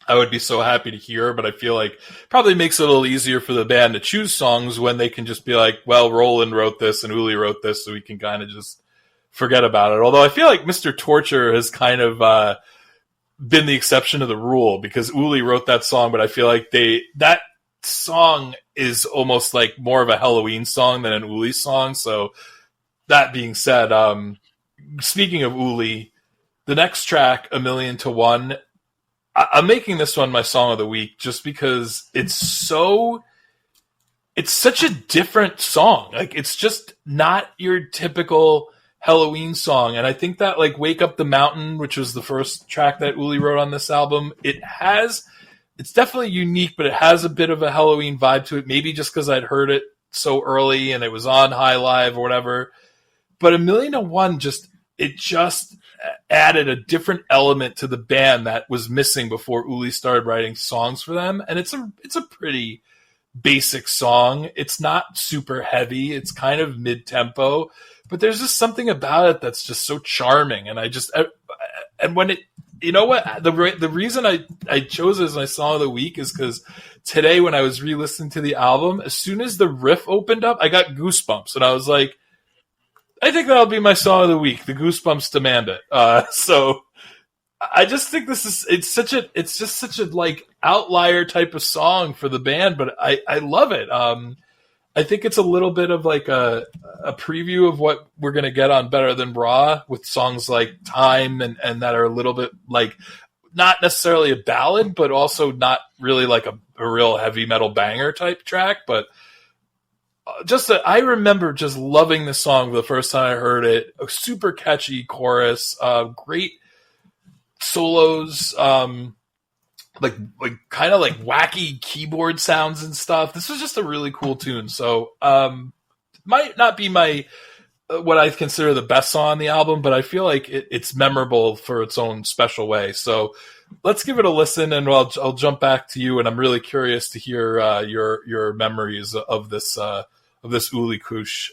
I would be so happy to hear, but I feel like probably makes it a little easier for the band to choose songs when they can just be like, well, Roland wrote this and Uli wrote this, so we can kind of just forget about it. Although I feel like Mr. Torture has kind of been the exception to the rule, because Uli wrote that song, but I feel like that song is almost like more of a Helloween song than an Uli song. So that being said, speaking of Uli, the next track, A Million to One, I'm making this one my song of the week just because it's such a different song. Like, it's just not your typical Helloween song. And I think that, like, Wake Up the Mountain, which was the first track that Uli wrote on this album, it's definitely unique, but it has a bit of a Helloween vibe to it. Maybe just because I'd heard it so early and it was on High Live or whatever. But A Million to One just added a different element to the band that was missing before Uli started writing songs for them. And it's a pretty basic song. It's not super heavy. It's kind of mid-tempo, but there's just something about it that's just so charming. And and when it, you know what, the reason I chose it as my song of the week is because today when I was re-listening to the album, as soon as the riff opened up, I got goosebumps, and I was like, I think that'll be my song of the week. The goosebumps demand it. So I just think it's just such a like outlier type of song for the band, but I love it. I think it's a little bit of like a preview of what we're going to get on Better Than Raw, with songs like Time and that are a little bit like not necessarily a ballad, but also not really like a real heavy metal banger type track. But I remember just loving this song the first time I heard it. A super catchy chorus, great solos, like kind of like wacky keyboard sounds and stuff. This was just a really cool tune. So might not be my what I consider the best song on the album, but I feel like it's memorable for its own special way. So let's give it a listen, and I'll jump back to you. And I'm really curious to hear your memories of this Uli Kush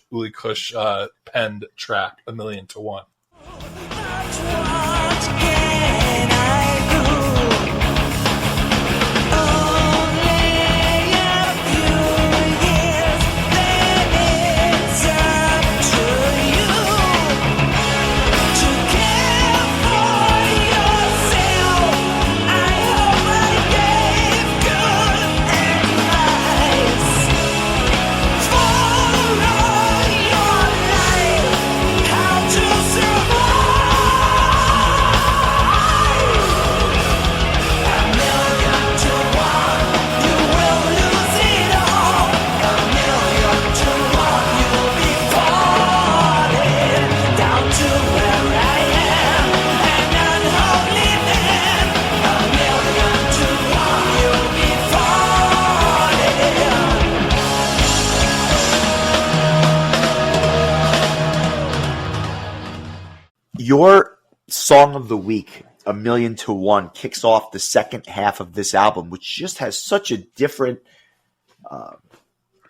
penned track, A Million to One. Your song of the week, A Million to One, kicks off the second half of this album, which just has such a different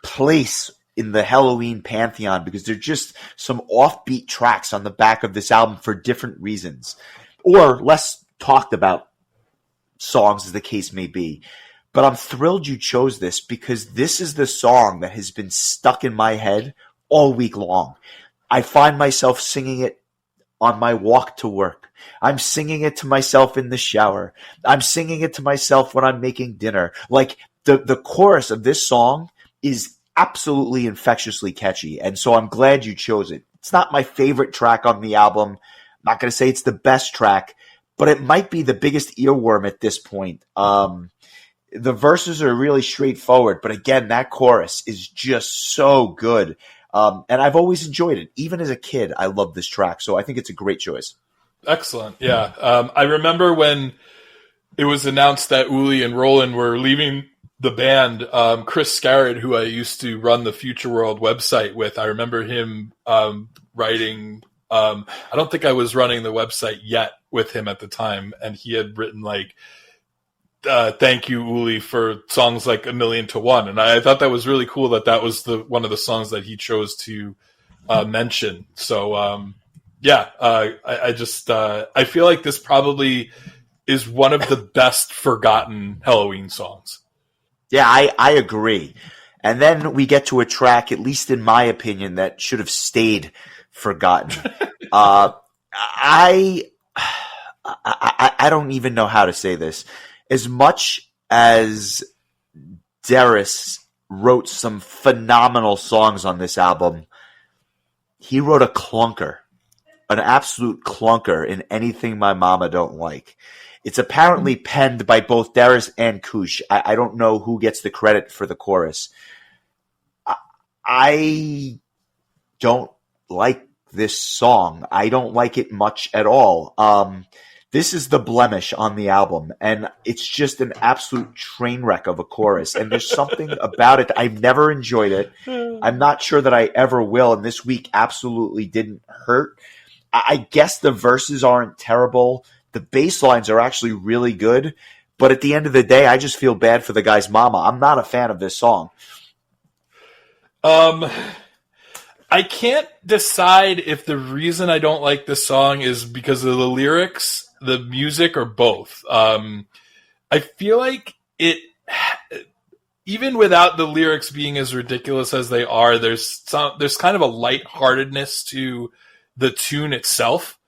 place in the Helloween pantheon, because they're just some offbeat tracks on the back of this album for different reasons, or less talked about songs, as the case may be. But I'm thrilled you chose this, because this is the song that has been stuck in my head all week long. I find myself singing it on my walk to work. I'm singing it to myself in the shower. I'm singing it to myself when I'm making dinner. Like, the chorus of this song is absolutely infectiously catchy, and so I'm glad you chose it. It's not my favorite track on the album. I'm not going to say it's the best track, but it might be the biggest earworm at this point. The verses are really straightforward, but again, that chorus is just so good. And I've always enjoyed it. Even as a kid, I love this track. So I think it's a great choice. Excellent. Yeah. I remember when it was announced that Uli and Roland were leaving the band, Chris Scarrett, who I used to run the Future World website with, I remember him writing, I don't think I was running the website yet with him at the time. And he had written like, thank you, Uli, for songs like A Million to One. And I thought that was really cool that was one of the songs that he chose to mention. So, I feel like this probably is one of the best forgotten Helloween songs. Yeah, I agree. And then we get to a track, at least in my opinion, that should have stayed forgotten. I don't even know how to say this. As much as Darius wrote some phenomenal songs on this album, he wrote a clunker, an absolute clunker in Anything My Mama Don't Like. It's apparently penned by both Darius and Kush. I don't know who gets the credit for the chorus. I don't like this song. I don't like it much at all. This is the blemish on the album, and it's just an absolute train wreck of a chorus. And there's something about it. I've never enjoyed it. I'm not sure that I ever will, and this week absolutely didn't hurt. I guess the verses aren't terrible. The bass lines are actually really good, But at the end of the day, I just feel bad for the guy's mama. I'm not a fan of this song. I can't decide if the reason I don't like this song is because of the lyrics, the music, or both. I feel like it, even without the lyrics being as ridiculous as they are, there's kind of a lightheartedness to the tune itself.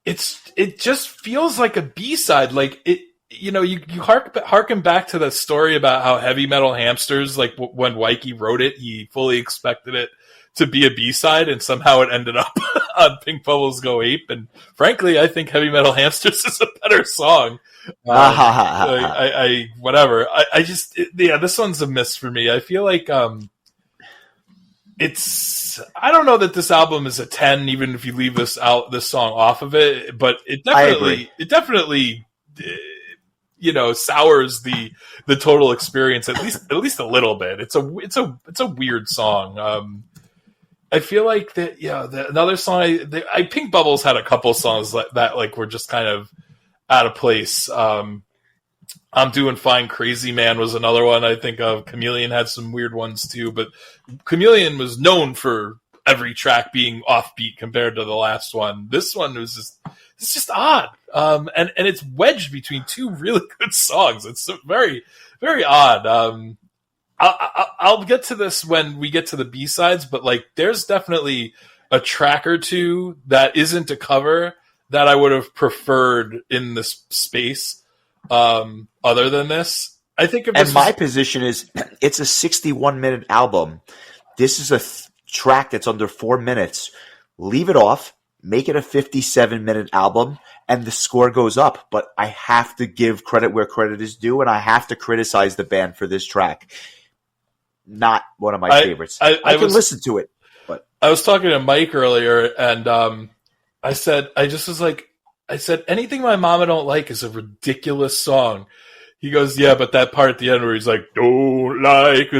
It just feels like a B-side. Like it, you harken back to the story about how Heavy Metal Hamsters, like when Wyke wrote it, he fully expected it to be a B-side, and somehow it ended up on Pink Bubbles Go Ape. And frankly, I think Heavy Metal Hamsters is a better song. Whatever. This one's a miss for me. I feel like I don't know that this album is a 10, even if you leave this song off of it, but it definitely sours the total experience at least a little bit. It's a weird song. I feel like that. Another song. Pink Bubbles had a couple songs that like were just kind of out of place. I'm Doing Fine, Crazy Man was another one I think of. Chameleon had some weird ones too, but Chameleon was known for every track being offbeat compared to the last one. This one was just odd. And it's wedged between two really good songs. It's very, very odd. I'll get to this when we get to the B-sides, but like there's definitely a track or two that isn't a cover that I would have preferred in this space. Other than this, I think if this my position is it's a 61-minute album. This is a track that's under 4 minutes. Leave it off, make it a 57-minute album, and the score goes up. But I have to give credit where credit is due, and I have to criticize the band for this track. Not one of my favorites. I can listen to it, but I was talking to Mike earlier, and I said anything my mama don't like is a ridiculous song. He goes, yeah, but that part at the end where he's like, don't like,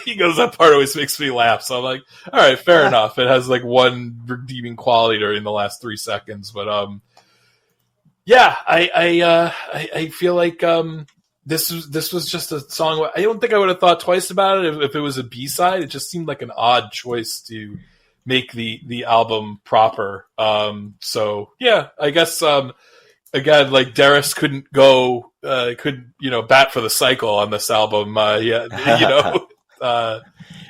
he goes, that part always makes me laugh. So I'm like, all right, fair enough. It has like one redeeming quality during the last 3 seconds. But I feel like this was just a song. I don't think I would have thought twice about it if it was a B-side. It just seemed like an odd choice to make the album proper. So yeah, I guess again, like Darius couldn't bat for the cycle on this album. Well,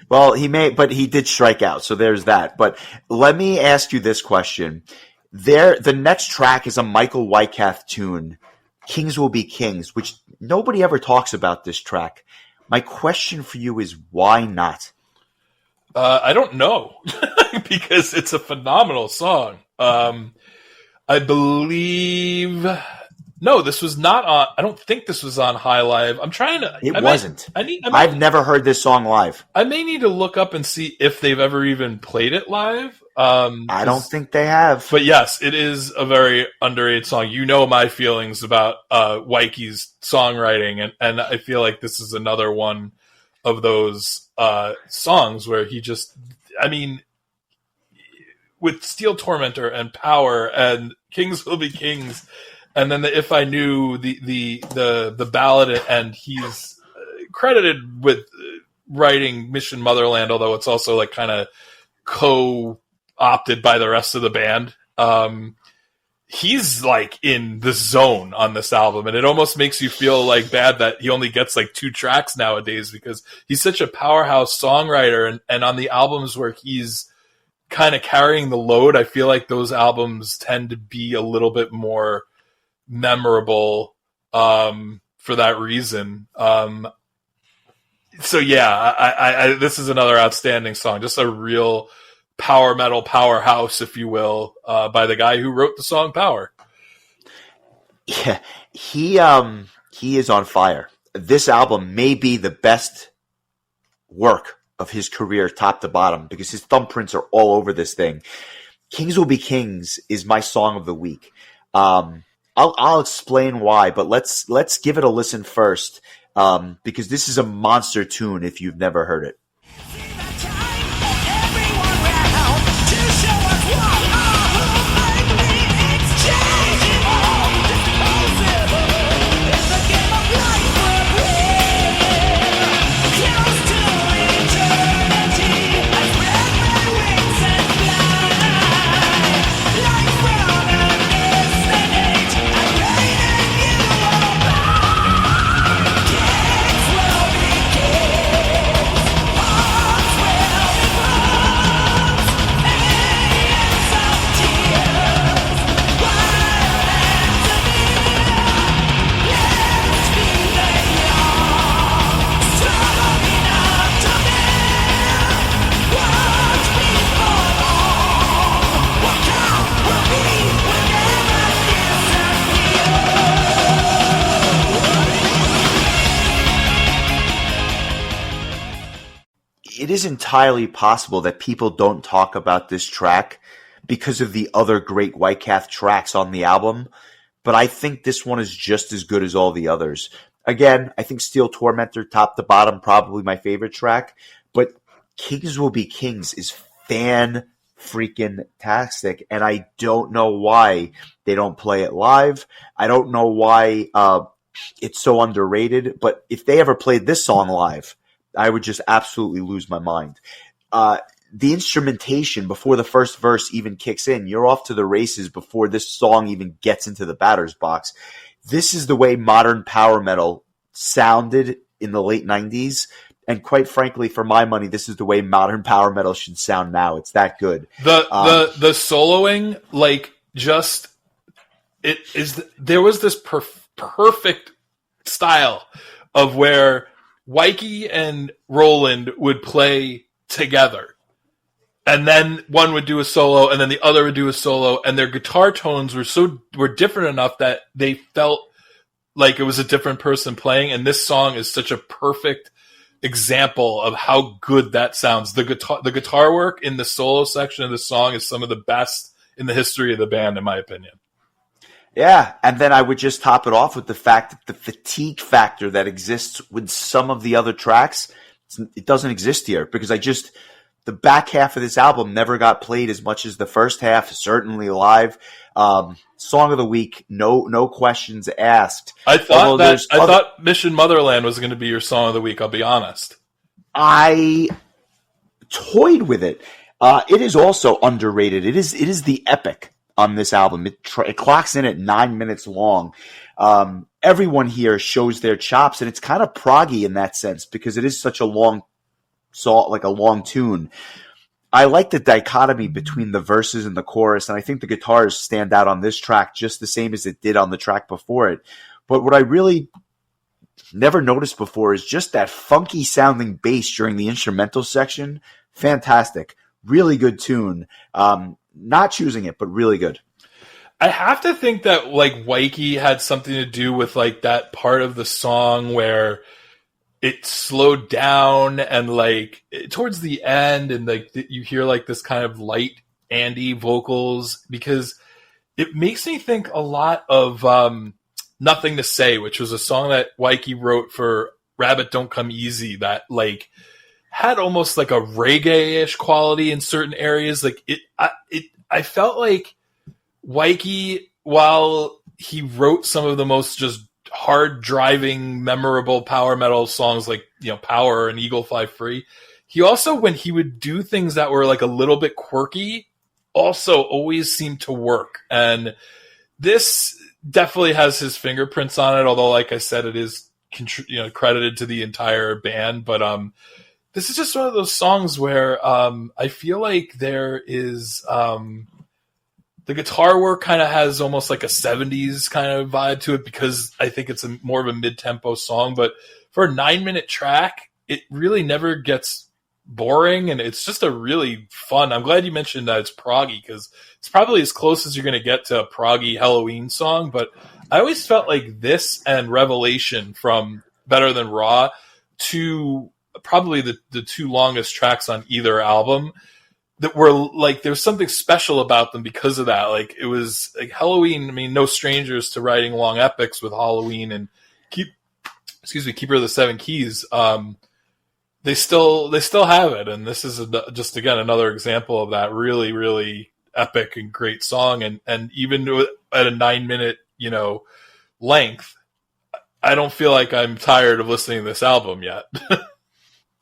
but he did strike out, so there's that. But let me ask you this question: the next track is a Michael Wyckoff tune, "Kings Will Be Kings," which nobody ever talks about this track. My question for you is, why not? I don't know, because it's a phenomenal song. I believe this was not on. I don't think this was on High Live. I'm trying to. It wasn't. I've never heard this song live. I may need to look up and see if they've ever even played it live. I don't think they have. But yes, it is a very underrated song. You know my feelings about Wyke's songwriting, and I feel like this is another one of those songs where he just, with Steel Tormentor and Power and Kings Will Be Kings, and then the If I Knew, the ballad, and he's credited with writing Mission Motherland, although it's also like kind of co-opted by the rest of the band. He's like in the zone on this album, and it almost makes you feel like bad that he only gets like 2 tracks nowadays, because he's such a powerhouse songwriter, and on the albums where he's kind of carrying the load, I feel like those albums tend to be a little bit more memorable for that reason. So yeah, this is another outstanding song, just a real power metal powerhouse, if you will, by the guy who wrote the song Power. Yeah, he is on fire. This album may be the best work of his career, top to bottom, because his thumbprints are all over this thing. Kings Will Be Kings is my song of the week. I'll explain why, but let's give it a listen first, because this is a monster tune if you've never heard it. Show us what, who made me, it's changing all, disclose it. is entirely possible that people don't talk about this track because of the other great Whitecalf tracks on the album, but I think this one is just as good as all the others. Again, I think Steel Tormentor, top to bottom, probably my favorite track, but Kings Will Be Kings is fan-freaking-tastic, and I don't know why they don't play it live. I don't know why it's so underrated, but if they ever played this song live, I would just absolutely lose my mind. The instrumentation before the first verse even kicks in, you're off to the races before this song even gets into the batter's box. This is the way modern power metal sounded in the late 90s. And quite frankly, for my money, this is the way modern power metal should sound now. It's that good. The soloing, like, just it is. There was this perfect style of where Wyke and Roland would play together. And then one would do a solo, and then the other would do a solo, and their guitar tones were different enough that they felt like it was a different person playing. And this song is such a perfect example of how good that sounds. The guitar work in the solo section of the song is some of the best in the history of the band, in my opinion. Yeah, and then I would just top it off with the fact that the fatigue factor that exists with some of the other tracks, it doesn't exist here, because the back half of this album never got played as much as the first half, certainly live. Song of the week, no questions asked. I thought Mission Motherland was going to be your song of the week, I'll be honest. I toyed with it. It is also underrated. It is the epic on this album. It clocks in at 9 minutes long. Everyone here shows their chops, and it's kind of proggy in that sense because it is such a long song, like a long tune. I like the dichotomy between the verses and the chorus, and I think the guitars stand out on this track just the same as it did on the track before it. But what I really never noticed before is just that funky sounding bass during the instrumental section. Fantastic. Really good tune. Not choosing it, but really good. I have to think that like Wyke had something to do with like that part of the song where it slowed down and like towards the end, and like you hear like this kind of light Andy vocals, because it makes me think a lot of Nothing to Say, which was a song that Wyke wrote for Rabbit Don't Come Easy that like had almost like a reggae-ish quality in certain areas. Like I felt like Wyke, while he wrote some of the most just hard driving, memorable power metal songs like, Power and Eagle Fly Free, he also, when he would do things that were like a little bit quirky, also always seemed to work. And this definitely has his fingerprints on it, although like I said, it is credited to the entire band. But this is just one of those songs where I feel like there is the guitar work kind of has almost like a 70s kind of vibe to it, because I think it's more of a mid-tempo song. But for a 9-minute track, it really never gets boring, and it's just a really fun. I'm glad you mentioned that it's proggy, because it's probably as close as you're going to get to a proggy Helloween song. But I always felt like this and Revelation from Better Than Raw, probably the two longest tracks on either album, that were like, there was something special about them because of that. Like, it was like Helloween, I mean, no strangers to writing long epics with Helloween and Keeper of the Seven Keys. They still have it. And this is just, again, another example of that really, really epic and great song. And even at a 9-minute, length, I don't feel like I'm tired of listening to this album yet.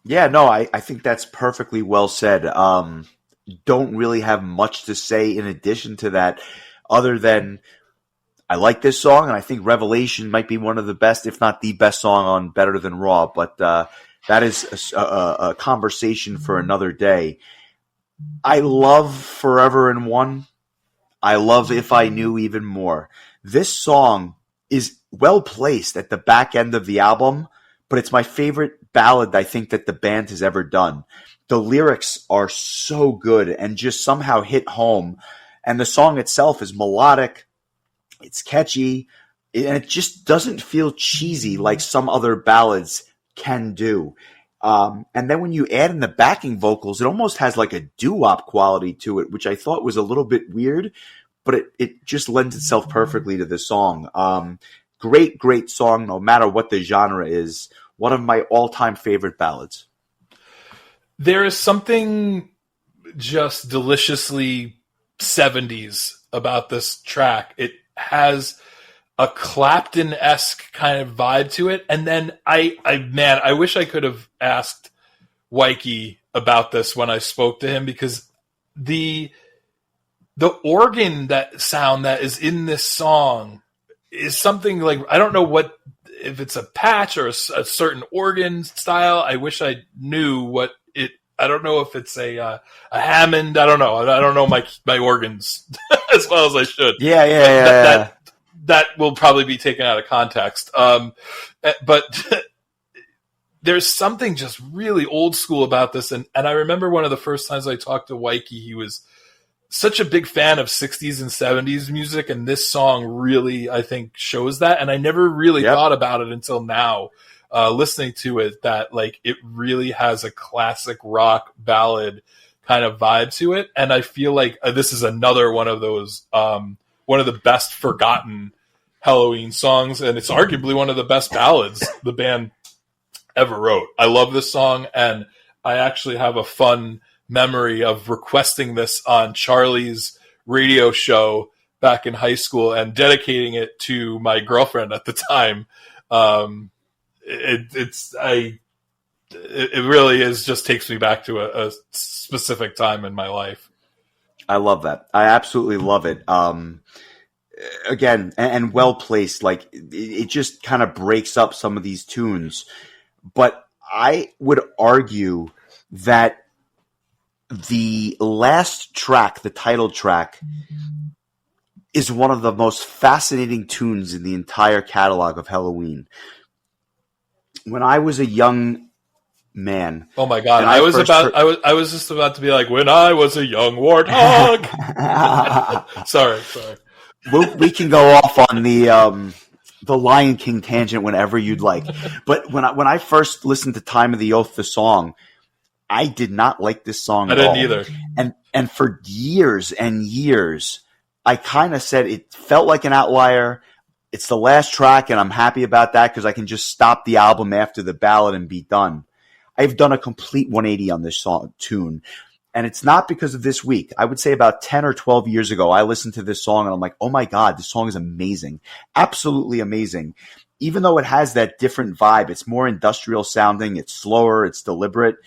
Yeah, no, I think that's perfectly well said. Don't really have much to say in addition to that, other than I like this song, and I think Revelation might be one of the best, if not the best song on Better Than Raw, but that is a conversation for another day. I love Forever in One. I love If I Knew even more. This song is well placed at the back end of the album, but it's my favorite ballad I think that the band has ever done. The lyrics are so good and just somehow hit home. And the song itself is melodic. It's catchy. And it just doesn't feel cheesy like some other ballads can do. And then when you add in the backing vocals, it almost has like a doo-wop quality to it, which I thought was a little bit weird, but it just lends itself perfectly to the song. Great song, no matter what the genre is. One of my all-time favorite ballads. There is something just deliciously 70s about this track. It has a Clapton-esque kind of vibe to it. And then I wish I could have asked Wyke about this when I spoke to him, because the organ that sound that is in this song is something like, I don't know if it's a patch or a certain organ style. I wish I knew what I don't know if it's a Hammond. I don't know. I don't know my organs as well as I should. Yeah. That will probably be taken out of context. But there's something just really old school about this. And I remember one of the first times I talked to Wyke, he was such a big fan of 60s and 70s music, and this song really, I think, shows that. And I never really thought about it until now, listening to it, that like it really has a classic rock ballad kind of vibe to it. And I feel like this is another one of those, one of the best forgotten Helloween songs, and it's arguably one of the best ballads the band ever wrote. I love this song, and I actually have a fun memory of requesting this on Charlie's radio show back in high school and dedicating it to my girlfriend at the time. It really is, just takes me back to a specific time in my life. I love that. I absolutely love it. Again, and well placed. Like it just kind of breaks up some of these tunes, but I would argue that the last track, the title track, is one of the most fascinating tunes in the entire catalog of Helloween. When I was a young man, oh my god, I was just about to be like, when I was a young warthog. sorry. We can go off on the Lion King tangent whenever you'd like. But when I first listened to Time of the Oath, the song, I did not like this song at all. I didn't either. And for years and years, I kind of said it felt like an outlier. It's the last track, and I'm happy about that because I can just stop the album after the ballad and be done. I've done a complete 180 on this song tune. And it's not because of this week. I would say about 10 or 12 years ago, I listened to this song and I'm like, oh my God, this song is amazing. Absolutely amazing. Even though it has that different vibe, it's more industrial sounding, it's slower, it's deliberate.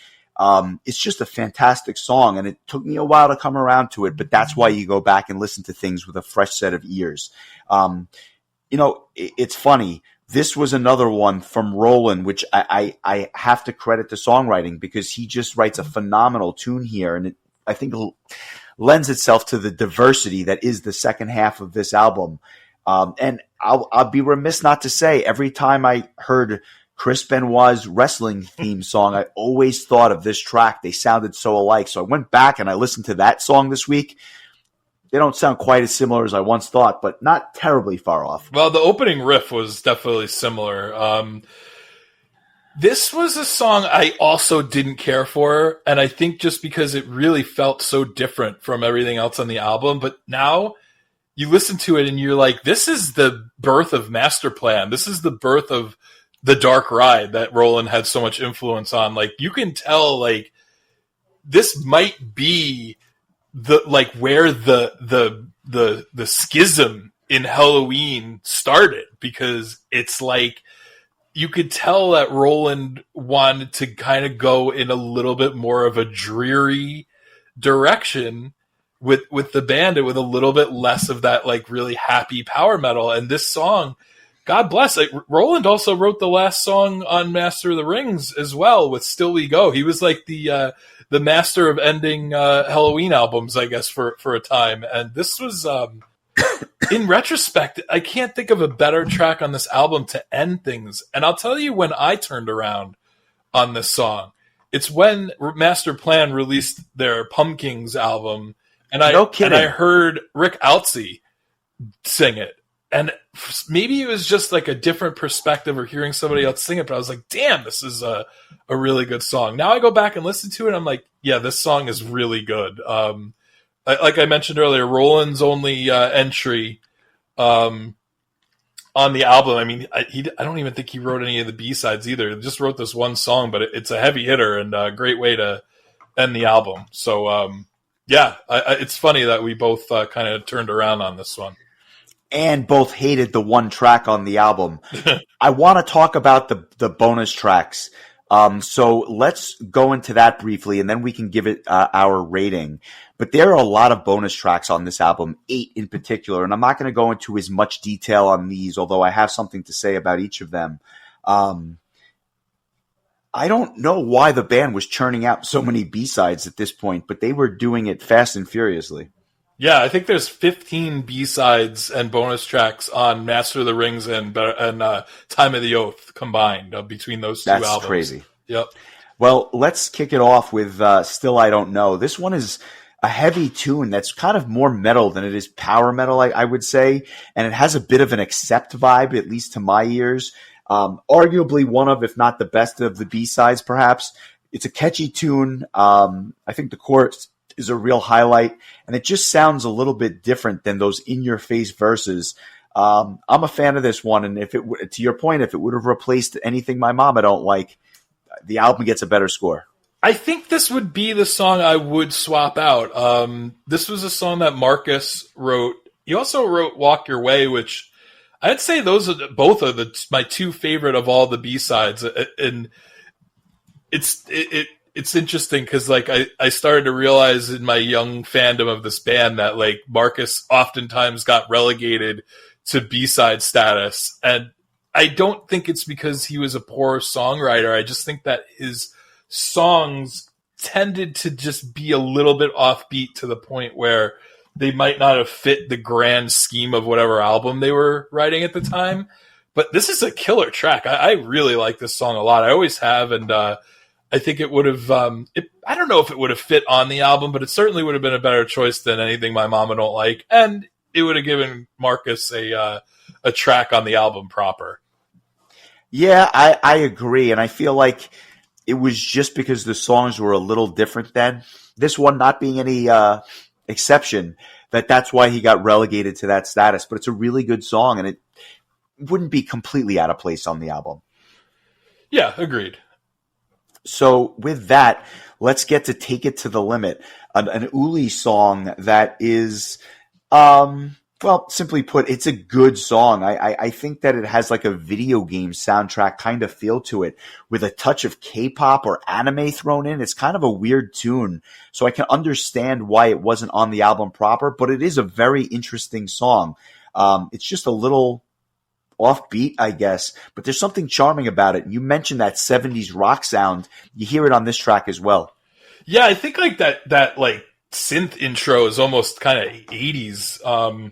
It's just a fantastic song, and it took me a while to come around to it, but that's why you go back and listen to things with a fresh set of ears. It's funny. This was another one from Roland, which I have to credit to songwriting, because he just writes a phenomenal tune here, and I think lends itself to the diversity that is the second half of this album. And I'll be remiss not to say, every time I heard Chris Benoit's wrestling theme song, I always thought of this track. They sounded so alike. So I went back and I listened to that song this week. They don't sound quite as similar as I once thought, but not terribly far off. Well, the opening riff was definitely similar. This was a song I also didn't care for, and I think just because it really felt so different from everything else on the album. But now you listen to it and you're like, this is the birth of Master Plan. This is the birth of the Dark Ride that Roland had so much influence on. Like, you can tell, like, this might be where the schism in Helloween started, because it's like you could tell that Roland wanted to kind of go in a little bit more of a dreary direction with the band, and with a little bit less of that like really happy power metal. And this song, God bless it, Roland also wrote the last song on Master of the Rings as well, with Still We Go. He was like the master of ending Helloween albums, I guess, for a time. And this was, in retrospect, I can't think of a better track on this album to end things. And I'll tell you when I turned around on this song. It's when Master Plan released their Pumpkins album, and I heard Rick Altsey sing it. And maybe it was just like a different perspective or hearing somebody else sing it, but I was like, damn, this is a really good song. Now I go back and listen to it, and I'm like, yeah, this song is really good. Like I mentioned earlier, Roland's only entry on the album. I mean, I don't even think he wrote any of the B-sides either. He just wrote this one song, but it's a heavy hitter and a great way to end the album. So, it's funny that we both kind of turned around on this one. And both hated the one track on the album. I want to talk about the bonus tracks. So let's go into that briefly, and then we can give it our rating. But there are a lot of bonus tracks on this album, 8 in particular, and I'm not going to go into as much detail on these, although I have something to say about each of them. I don't know why the band was churning out so many B-sides at this point, but they were doing it fast and furiously. Yeah, I think there's 15 B-sides and bonus tracks on Master of the Rings and Time of the Oath combined between those two albums. That's crazy. Yep. Well, let's kick it off with Still I Don't Know. This one is a heavy tune that's kind of more metal than it is power metal, I would say, and it has a bit of an Accept vibe, at least to my ears. Arguably one of, if not the best of the B-sides, perhaps. It's a catchy tune. I think the chorus is a real highlight, and it just sounds a little bit different than those in-your-face verses. I'm a fan of this one, and if it to your point, if it would have replaced anything My Mama Don't Like, the album gets a better score. I think this would be the song I would swap out. This was a song that Marcus wrote. He also wrote Walk Your Way, which I'd say those are both of my two favorite of all the B-sides, and it's interesting because like I started to realize in my young fandom of this band that like Marcus oftentimes got relegated to B-side status, and I don't think it's because he was a poor songwriter. I just think that his songs tended to just be a little bit offbeat to the point where they might not have fit the grand scheme of whatever album they were writing at the time. But this is a killer track. I really like this song a lot. I always have, and I think it would have, I don't know if it would have fit on the album, but it certainly would have been a better choice than Anything My Mama Don't Like. And it would have given Marcus a track on the album proper. Yeah, I agree. And I feel like it was just because the songs were a little different then. This one not being any exception, that's why he got relegated to that status. But it's a really good song, and it wouldn't be completely out of place on the album. Yeah, agreed. So with that, let's get to Take It to the Limit, an Uli song that is, well, simply put, it's a good song. I think that it has like a video game soundtrack kind of feel to it with a touch of K-pop or anime thrown in. It's kind of a weird tune, so I can understand why it wasn't on the album proper, but it is a very interesting song. It's just a little offbeat, I guess, but there's something charming about it. You mentioned that 70s rock sound. You hear it on this track as well. Yeah, I think like that like synth intro is almost kind of 80s.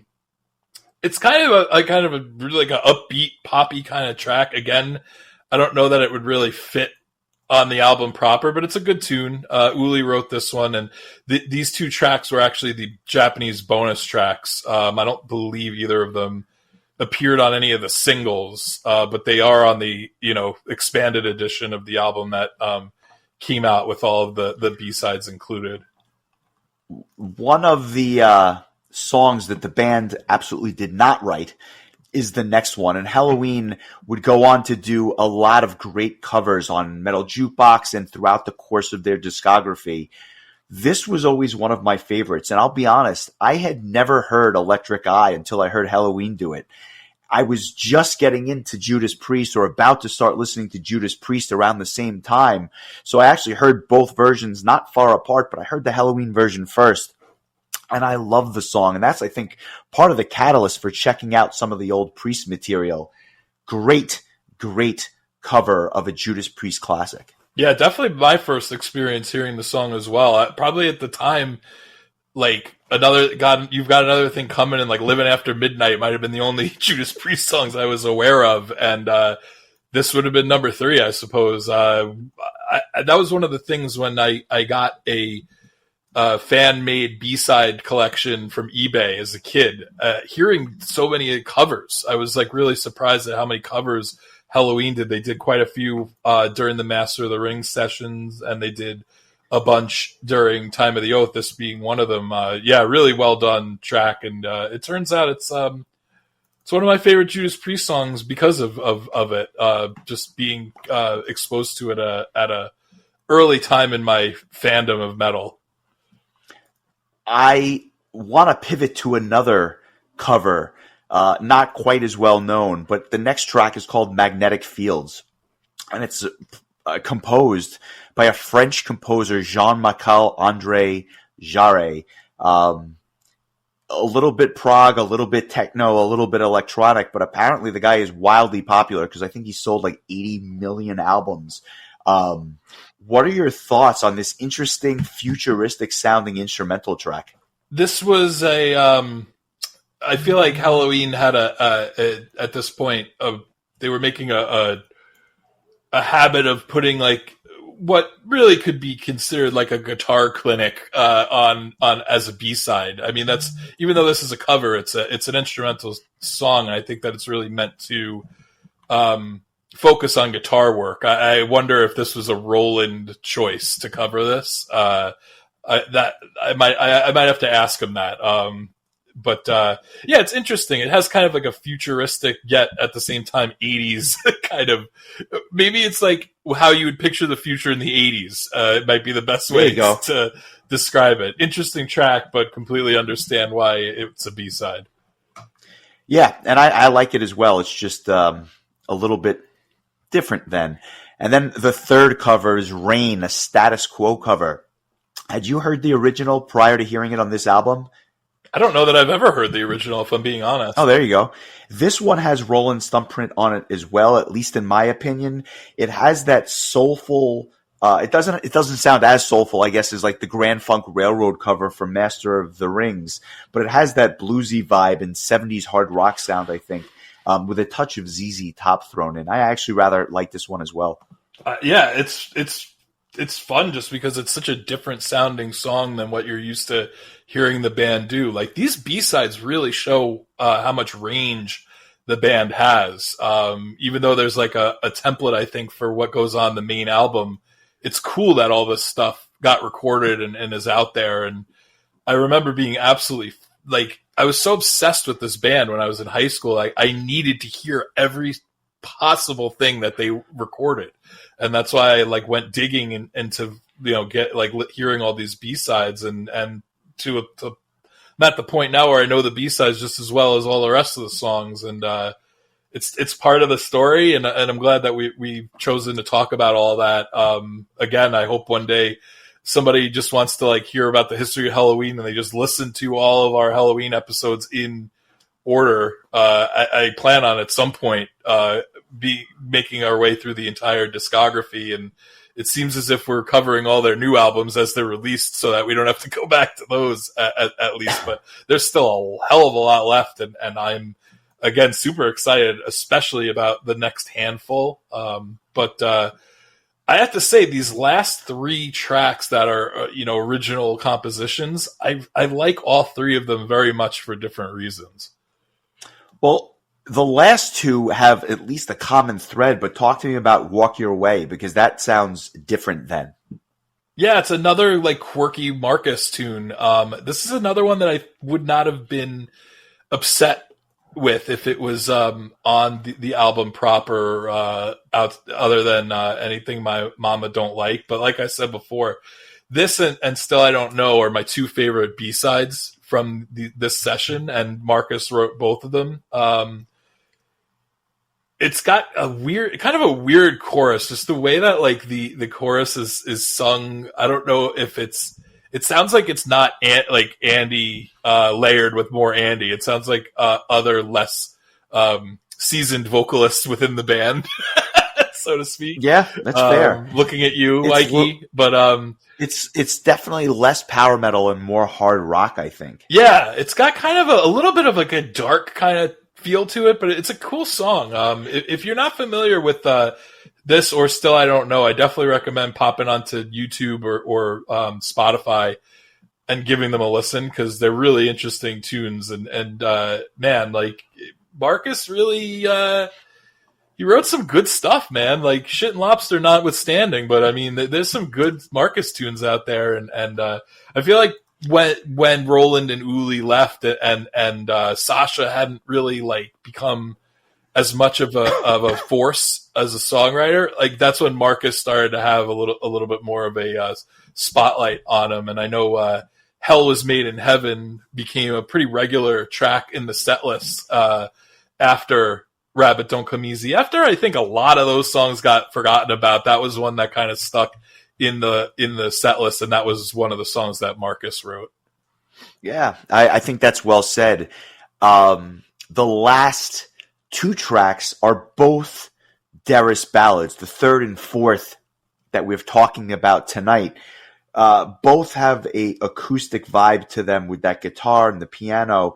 It's kind of a really like an upbeat poppy kind of track. Again, I don't know that it would really fit on the album proper, but it's a good tune. Uli wrote this one, and these two tracks were actually the Japanese bonus tracks. I don't believe either of them appeared on any of the singles, but they are on the expanded edition of the album that came out with all of the B-sides included. One of the songs that the band absolutely did not write is the next one, and Helloween would go on to do a lot of great covers on Metal Jukebox and throughout the course of their discography. This was always one of my favorites, and I'll be honest, I had never heard Electric Eye until I heard Helloween do it. I was just getting into Judas Priest, or about to start listening to Judas Priest around the same time, so I actually heard both versions not far apart, but I heard the Helloween version first. And I love the song, and that's, I think, part of the catalyst for checking out some of the old Priest material. Great, great cover of a Judas Priest classic. Yeah, definitely my first experience hearing the song as well. Probably at the time, like, You've Got Another Thing Coming and like Living After Midnight might have been the only Judas Priest songs I was aware of, and this would have been number 3, I suppose. That was one of the things when I got a fan-made B-side collection from eBay as a kid. Hearing so many covers, I was like really surprised at how many covers Helloween did. They did quite a few during the Master of the Rings sessions, and they did a bunch during Time of the Oath, this being one of them. Really well done track, and it turns out it's one of my favorite Judas Priest songs because of it. Just being exposed to it at a early time in my fandom of metal. I want to pivot to another cover, not quite as well known, but the next track is called Magnetic Fields, and it's composed by a French composer, Jean-Michel André Jarre. A little bit prog, a little bit techno, a little bit electronic, but apparently the guy is wildly popular because I think he sold like 80 million albums. What are your thoughts on this interesting, futuristic sounding instrumental track? This was I feel like Helloween had at this point, they were making a habit of putting like what really could be considered like a guitar clinic on as a B-side. I mean, that's, even though this is a cover, it's an instrumental song, and I think that it's really meant to focus on guitar work. I wonder if this was a Roland choice to cover this. I might have to ask him that. It's interesting. It has kind of like a futuristic yet at the same time 80s kind of. Maybe it's like how you would picture the future in the 80s. It might be the best way to describe it. Interesting track, but completely understand why it's a B-side. Yeah, and I like it as well. It's just a little bit different then. And then the third cover is Rain, a Status Quo cover. Had you heard the original prior to hearing it on this album? I don't know that I've ever heard the original, if I'm being honest. Oh, there you go. This one has Roland's thumbprint on it as well, at least in my opinion. It has that soulful, it doesn't sound as soulful, I guess, as like the Grand Funk Railroad cover from Master of the Rings, but it has that bluesy vibe and 70s hard rock sound, I think, with a touch of ZZ Top thrown in. I actually rather like this one as well. It's fun just because it's such a different sounding song than what you're used to hearing the band do. Like, these B-sides really show how much range the band has. Even though there's like a template, I think, for what goes on the main album, it's cool that all this stuff got recorded and is out there. And I remember being absolutely, like, I was so obsessed with this band when I was in high school. I needed to hear every possible thing that they recorded, and that's why I like went digging into get like hearing all these B-sides and to I'm at the point now where I know the B-sides just as well as all the rest of the songs, and it's part of the story, and I'm glad that we've chosen to talk about all that. Again, I hope one day somebody just wants to like hear about the history of Helloween and they just listen to all of our Helloween episodes in order. I plan on at some point be making our way through the entire discography, and it seems as if we're covering all their new albums as they're released so that we don't have to go back to those at least, but there's still a hell of a lot left, and I'm again super excited, especially about the next handful. But I have to say, these last three tracks that are original compositions, I like all three of them very much for different reasons. Well, the last two have at least a common thread, but talk to me about Walk Your Way, because that sounds different then. Yeah, it's another like quirky Marcus tune. This is another one that I would not have been upset with if it was on the album proper, other than Anything My Mama Don't Like. But like I said before, this and Still I Don't Know are my two favorite B-sides from this session, and Marcus wrote both of them. It's got a weird chorus, just the way that like the chorus is sung. I don't know if it sounds like it's not like Andy layered with more Andy. It sounds like other less seasoned vocalists within the band, so to speak. Yeah, that's fair. Looking at you, Mikey, but it's definitely less power metal and more hard rock, I think. Yeah, it's got kind of a little bit of like a dark kind of feel to it, but it's a cool song. If you're not familiar with this or Still I Don't Know, I definitely recommend popping onto YouTube or Spotify and giving them a listen, because they're really interesting tunes. And man, like Marcus really he wrote some good stuff, man. Like Shit and Lobster notwithstanding, but I mean, there's some good Marcus tunes out there, and I feel like when Roland and Uli left, and Sasha hadn't really like become as much of a force as a songwriter, like that's when Marcus started to have a little bit more of a spotlight on him. And I know Hell Was Made in Heaven became a pretty regular track in the set list after Rabbit Don't Come Easy. After I think a lot of those songs got forgotten about, that was one that kind of stuck in the set list, and that was one of the songs that Marcus wrote. Yeah, I think that's well said. The last two tracks are both Derris ballads. The third and fourth that we're talking about tonight both have a acoustic vibe to them with that guitar and the piano.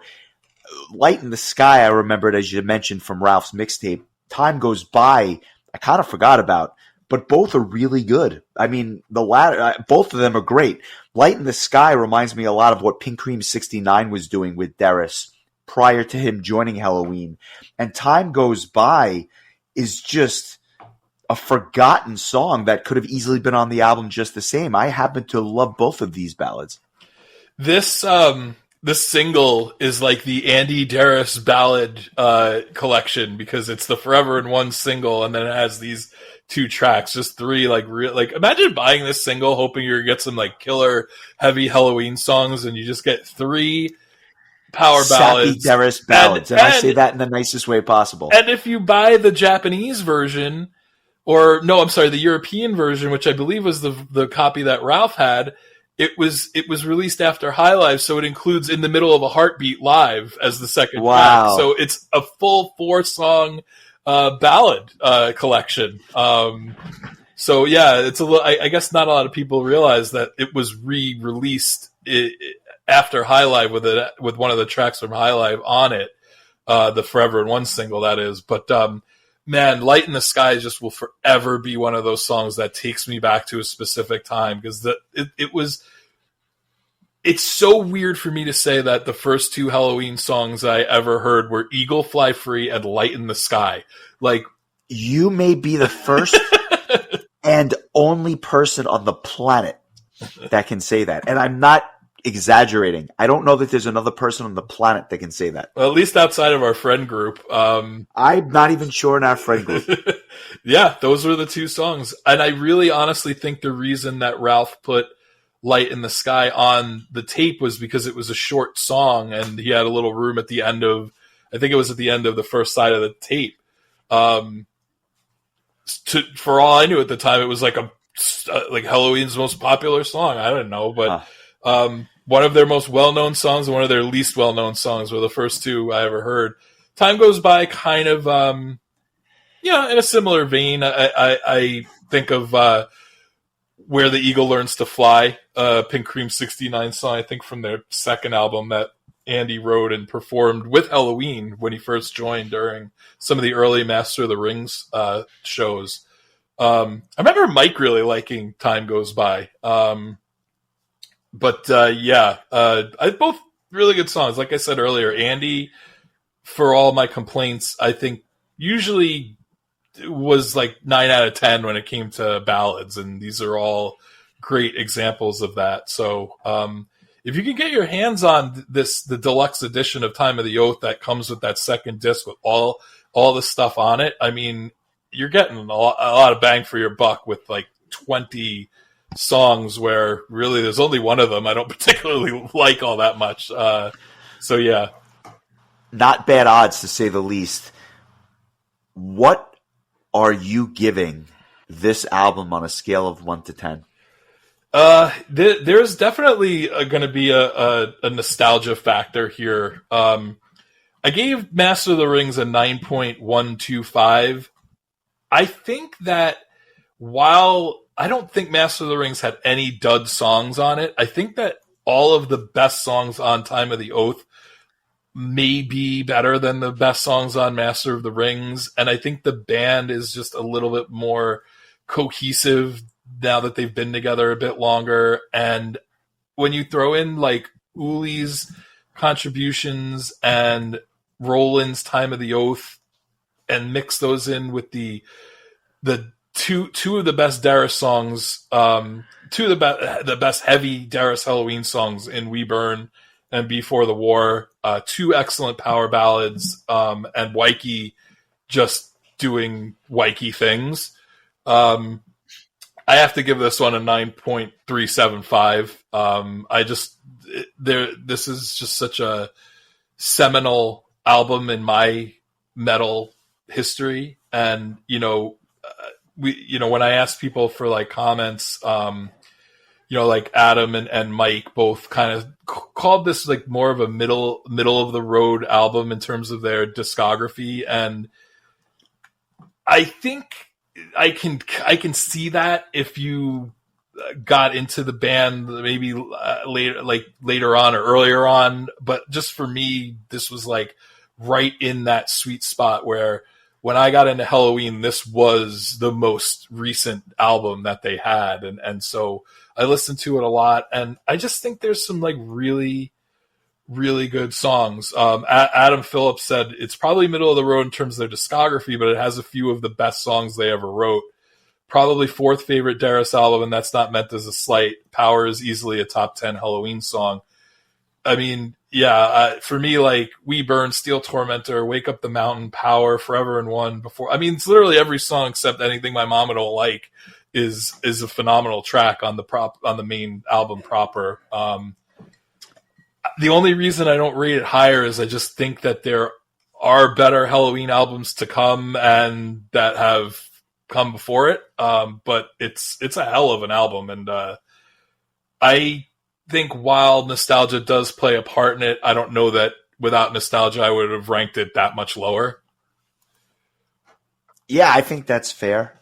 Light in the Sky, I remembered, as you mentioned, from Ralph's mixtape. Time Goes By, I kind of forgot about, but both are really good. I mean, the latter, both of them are great. Light in the Sky reminds me a lot of what Pink Cream 69 was doing with Derris prior to him joining Helloween. And Time Goes By is just a forgotten song that could have easily been on the album just the same. I happen to love both of these ballads. This single is like the Andy Derris ballad collection, because it's the Forever in One single, and then it has these two tracks, just three like real. Like imagine buying this single hoping you're gonna get some like killer heavy Helloween songs, and you just get three power ballads, Sappy Derris ballads, and I say that in the nicest way possible. And if you buy the Japanese version, or no, I'm sorry, the European version, which I believe was the copy that Ralph had. It was released after High Live, so it includes In the Middle of a Heartbeat Live as the second track. So it's a full 4-song ballad collection. So yeah, it's a little. I guess not a lot of people realize that it was re-released after High Live with one of the tracks from High Live on it, the Forever in One single, that is. But man, Light in the Sky just will forever be one of those songs that takes me back to a specific time, because it's so weird for me to say that the first two Helloween songs I ever heard were Eagle Fly Free and Light in the Sky. Like, you may be the first and only person on the planet that can say that. And I'm not exaggerating. I don't know that there's another person on the planet that can say that. Well, at least outside of our friend group. I'm not even sure in our friend group. Yeah, those were the two songs. And I really honestly think the reason that Ralph put Light in the Sky on the tape was because it was a short song, and he had a little room at the end of, I think it was at the end of the first side of the tape. For all I knew at the time, it was like like Helloween's most popular song. I don't know, but one of their most well-known songs and one of their least well-known songs were the first two I ever heard. Time Goes By kind of, in a similar vein. I think of Where the Eagle Learns to Fly, Pink Cream 69 song, I think from their second album that Andy wrote and performed with Helloween when he first joined during some of the early Master of the Rings shows. I remember Mike really liking Time Goes By. But both really good songs. Like I said earlier, Andy, for all my complaints, I think usually was like 9 out of 10 when it came to ballads, and these are all great examples of that. So if you can get your hands on the deluxe edition of Time of the Oath that comes with that second disc with all the stuff on it, I mean, you're getting a lot of bang for your buck with like 20 songs where really there's only one of them I don't particularly like all that much. So yeah. Not bad odds, to say the least. What are you giving this album on a scale of 1 to 10? There's definitely going to be a nostalgia factor here. I gave Master of the Rings a 9.125. I think that while I don't think Master of the Rings had any dud songs on it, I think that all of the best songs on Time of the Oath may be better than the best songs on Master of the Rings. And I think the band is just a little bit more cohesive now that they've been together a bit longer. And when you throw in like Uli's contributions and Roland's Time of the Oath and mix those in with the two of the best Darius songs, two of the best heavy Darius Helloween songs in We Burn and Before the War, two excellent power ballads, and Wyke just doing Wyke things. I have to give this one a 9.375. This is just such a seminal album in my metal history. And, when I asked people for like comments, like Adam and Mike both kind of called this like more of a middle of the road album in terms of their discography. And I think I can see that if you got into the band maybe later on or earlier on, but just for me, this was like right in that sweet spot where when I got into Helloween, this was the most recent album that they had. And so I listened to it a lot, and I just think there's some like really, really good songs. Adam Phillips said it's probably middle of the road in terms of their discography, but it has a few of the best songs they ever wrote. Probably fourth favorite Darius album, and that's not meant as a slight. Power is easily a top 10 Helloween song. I mean, yeah, for me, like We Burn, Steel Tormentor, Wake Up the Mountain, Power, Forever and One. Before, I mean, it's literally every song except Anything My Mama Don't Like is a phenomenal track on the main album proper. The only reason I don't rate it higher is I just think that there are better Helloween albums to come and that have come before it. But it's a hell of an album, and I think while nostalgia does play a part in it, I don't know that without nostalgia I would have ranked it that much lower. Yeah, I think that's fair.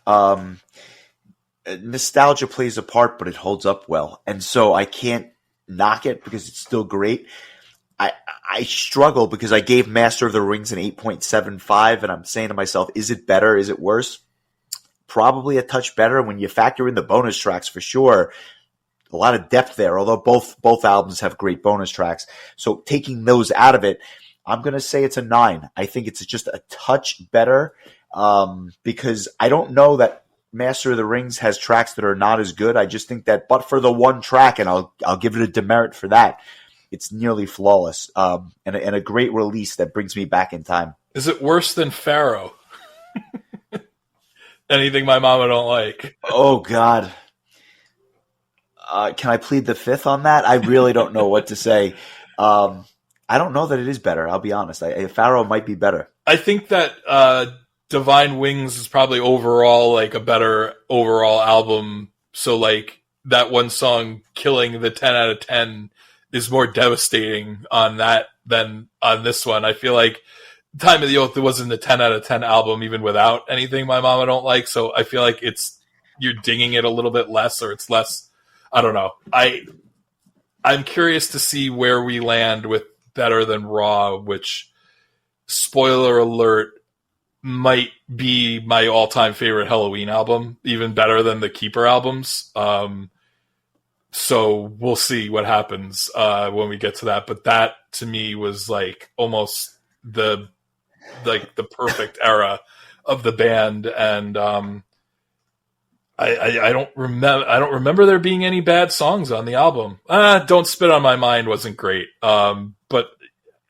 Nostalgia plays a part, but it holds up well. And so I can't knock it because it's still great. I struggle because I gave Master of the Rings an 8.75, and I'm saying to myself, is it better? Is it worse? Probably a touch better when you factor in the bonus tracks for sure. A lot of depth there, although both albums have great bonus tracks. So taking those out of it, I'm going to say it's a 9. I think it's just a touch better because I don't know that Master of the Rings has tracks that are not as good. I just think that, but for the one track, and I'll give it a demerit for that, it's nearly flawless and a great release that brings me back in time. Is it worse than Pharaoh? Anything My Mama Don't Like. Oh, God. Can I plead the fifth on that? I really don't know what to say. I don't know that it is better. I'll be honest. Pharaoh might be better. I think that Divine Wings is probably overall like a better overall album. So like that one song, Killing, the 10 out of 10 is more devastating on that than on this one. I feel like Time of the Oath wasn't a 10 out of 10 album even without Anything My Mama Don't Like. So I feel like you're dinging it a little bit less, or it's less. I don't know. I'm curious to see where we land with Better Than Raw, which, spoiler alert, might be my all-time favorite Helloween album, even better than the Keeper albums. So we'll see what happens when we get to that. But that, to me, was like almost the perfect era of the band, and I don't remember there being any bad songs on the album. Don't Spit on My Mind wasn't great, but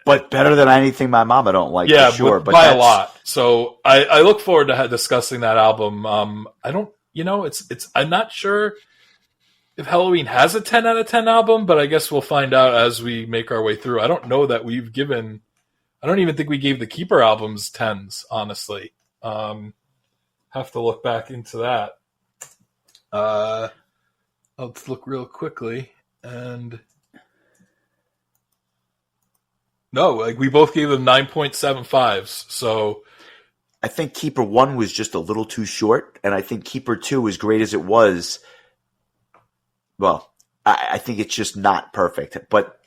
better than Anything My Mama Don't Like. Yeah, for sure, but by a lot. So I look forward to discussing that album. I don't, I'm not sure if Helloween has a 10 out of 10 album, but I guess we'll find out as we make our way through. I don't know that I don't even think we gave the Keeper albums 10s, honestly. Have to look back into that. I'll look real quickly, and no, like we both gave them 9.75s. So I think Keeper 1 was just a little too short, and I think Keeper 2, as great as it was, well, I think it's just not perfect, but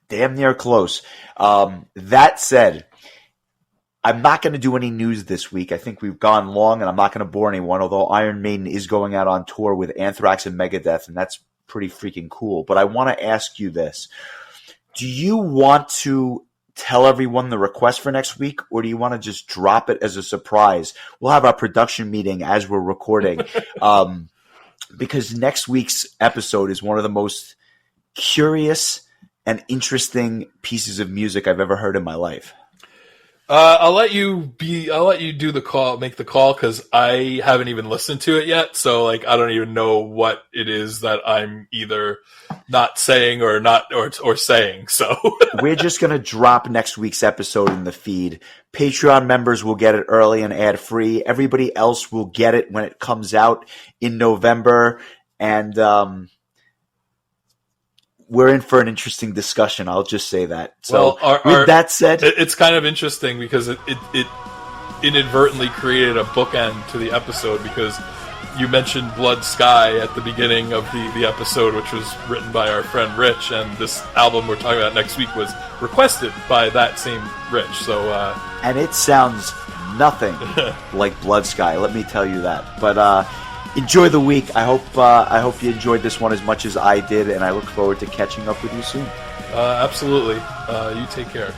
damn near close. That said, I'm not going to do any news this week. I think we've gone long, and I'm not going to bore anyone, although Iron Maiden is going out on tour with Anthrax and Megadeth, and that's pretty freaking cool. But I want to ask you this. Do you want to tell everyone the request for next week, or do you want to just drop it as a surprise? We'll have our production meeting as we're recording, because next week's episode is one of the most curious and interesting pieces of music I've ever heard in my life. I'll let you do the call, make the call, because I haven't even listened to it yet. So like, I don't even know what it is that I'm either not saying or saying. So we're just going to drop next week's episode in the feed. Patreon members will get it early and ad free. Everybody else will get it when it comes out in November. And, we're in for an interesting discussion. I'll just say that. So with that said, it's kind of interesting because it inadvertently created a bookend to the episode, because you mentioned Blood Sky at the beginning of the episode, which was written by our friend Rich, and this album we're talking about next week was requested by that same Rich. So and it sounds nothing like Blood Sky, let me tell you that. But enjoy the week. I hope you enjoyed this one as much as I did, and I look forward to catching up with you soon. Absolutely. You take care.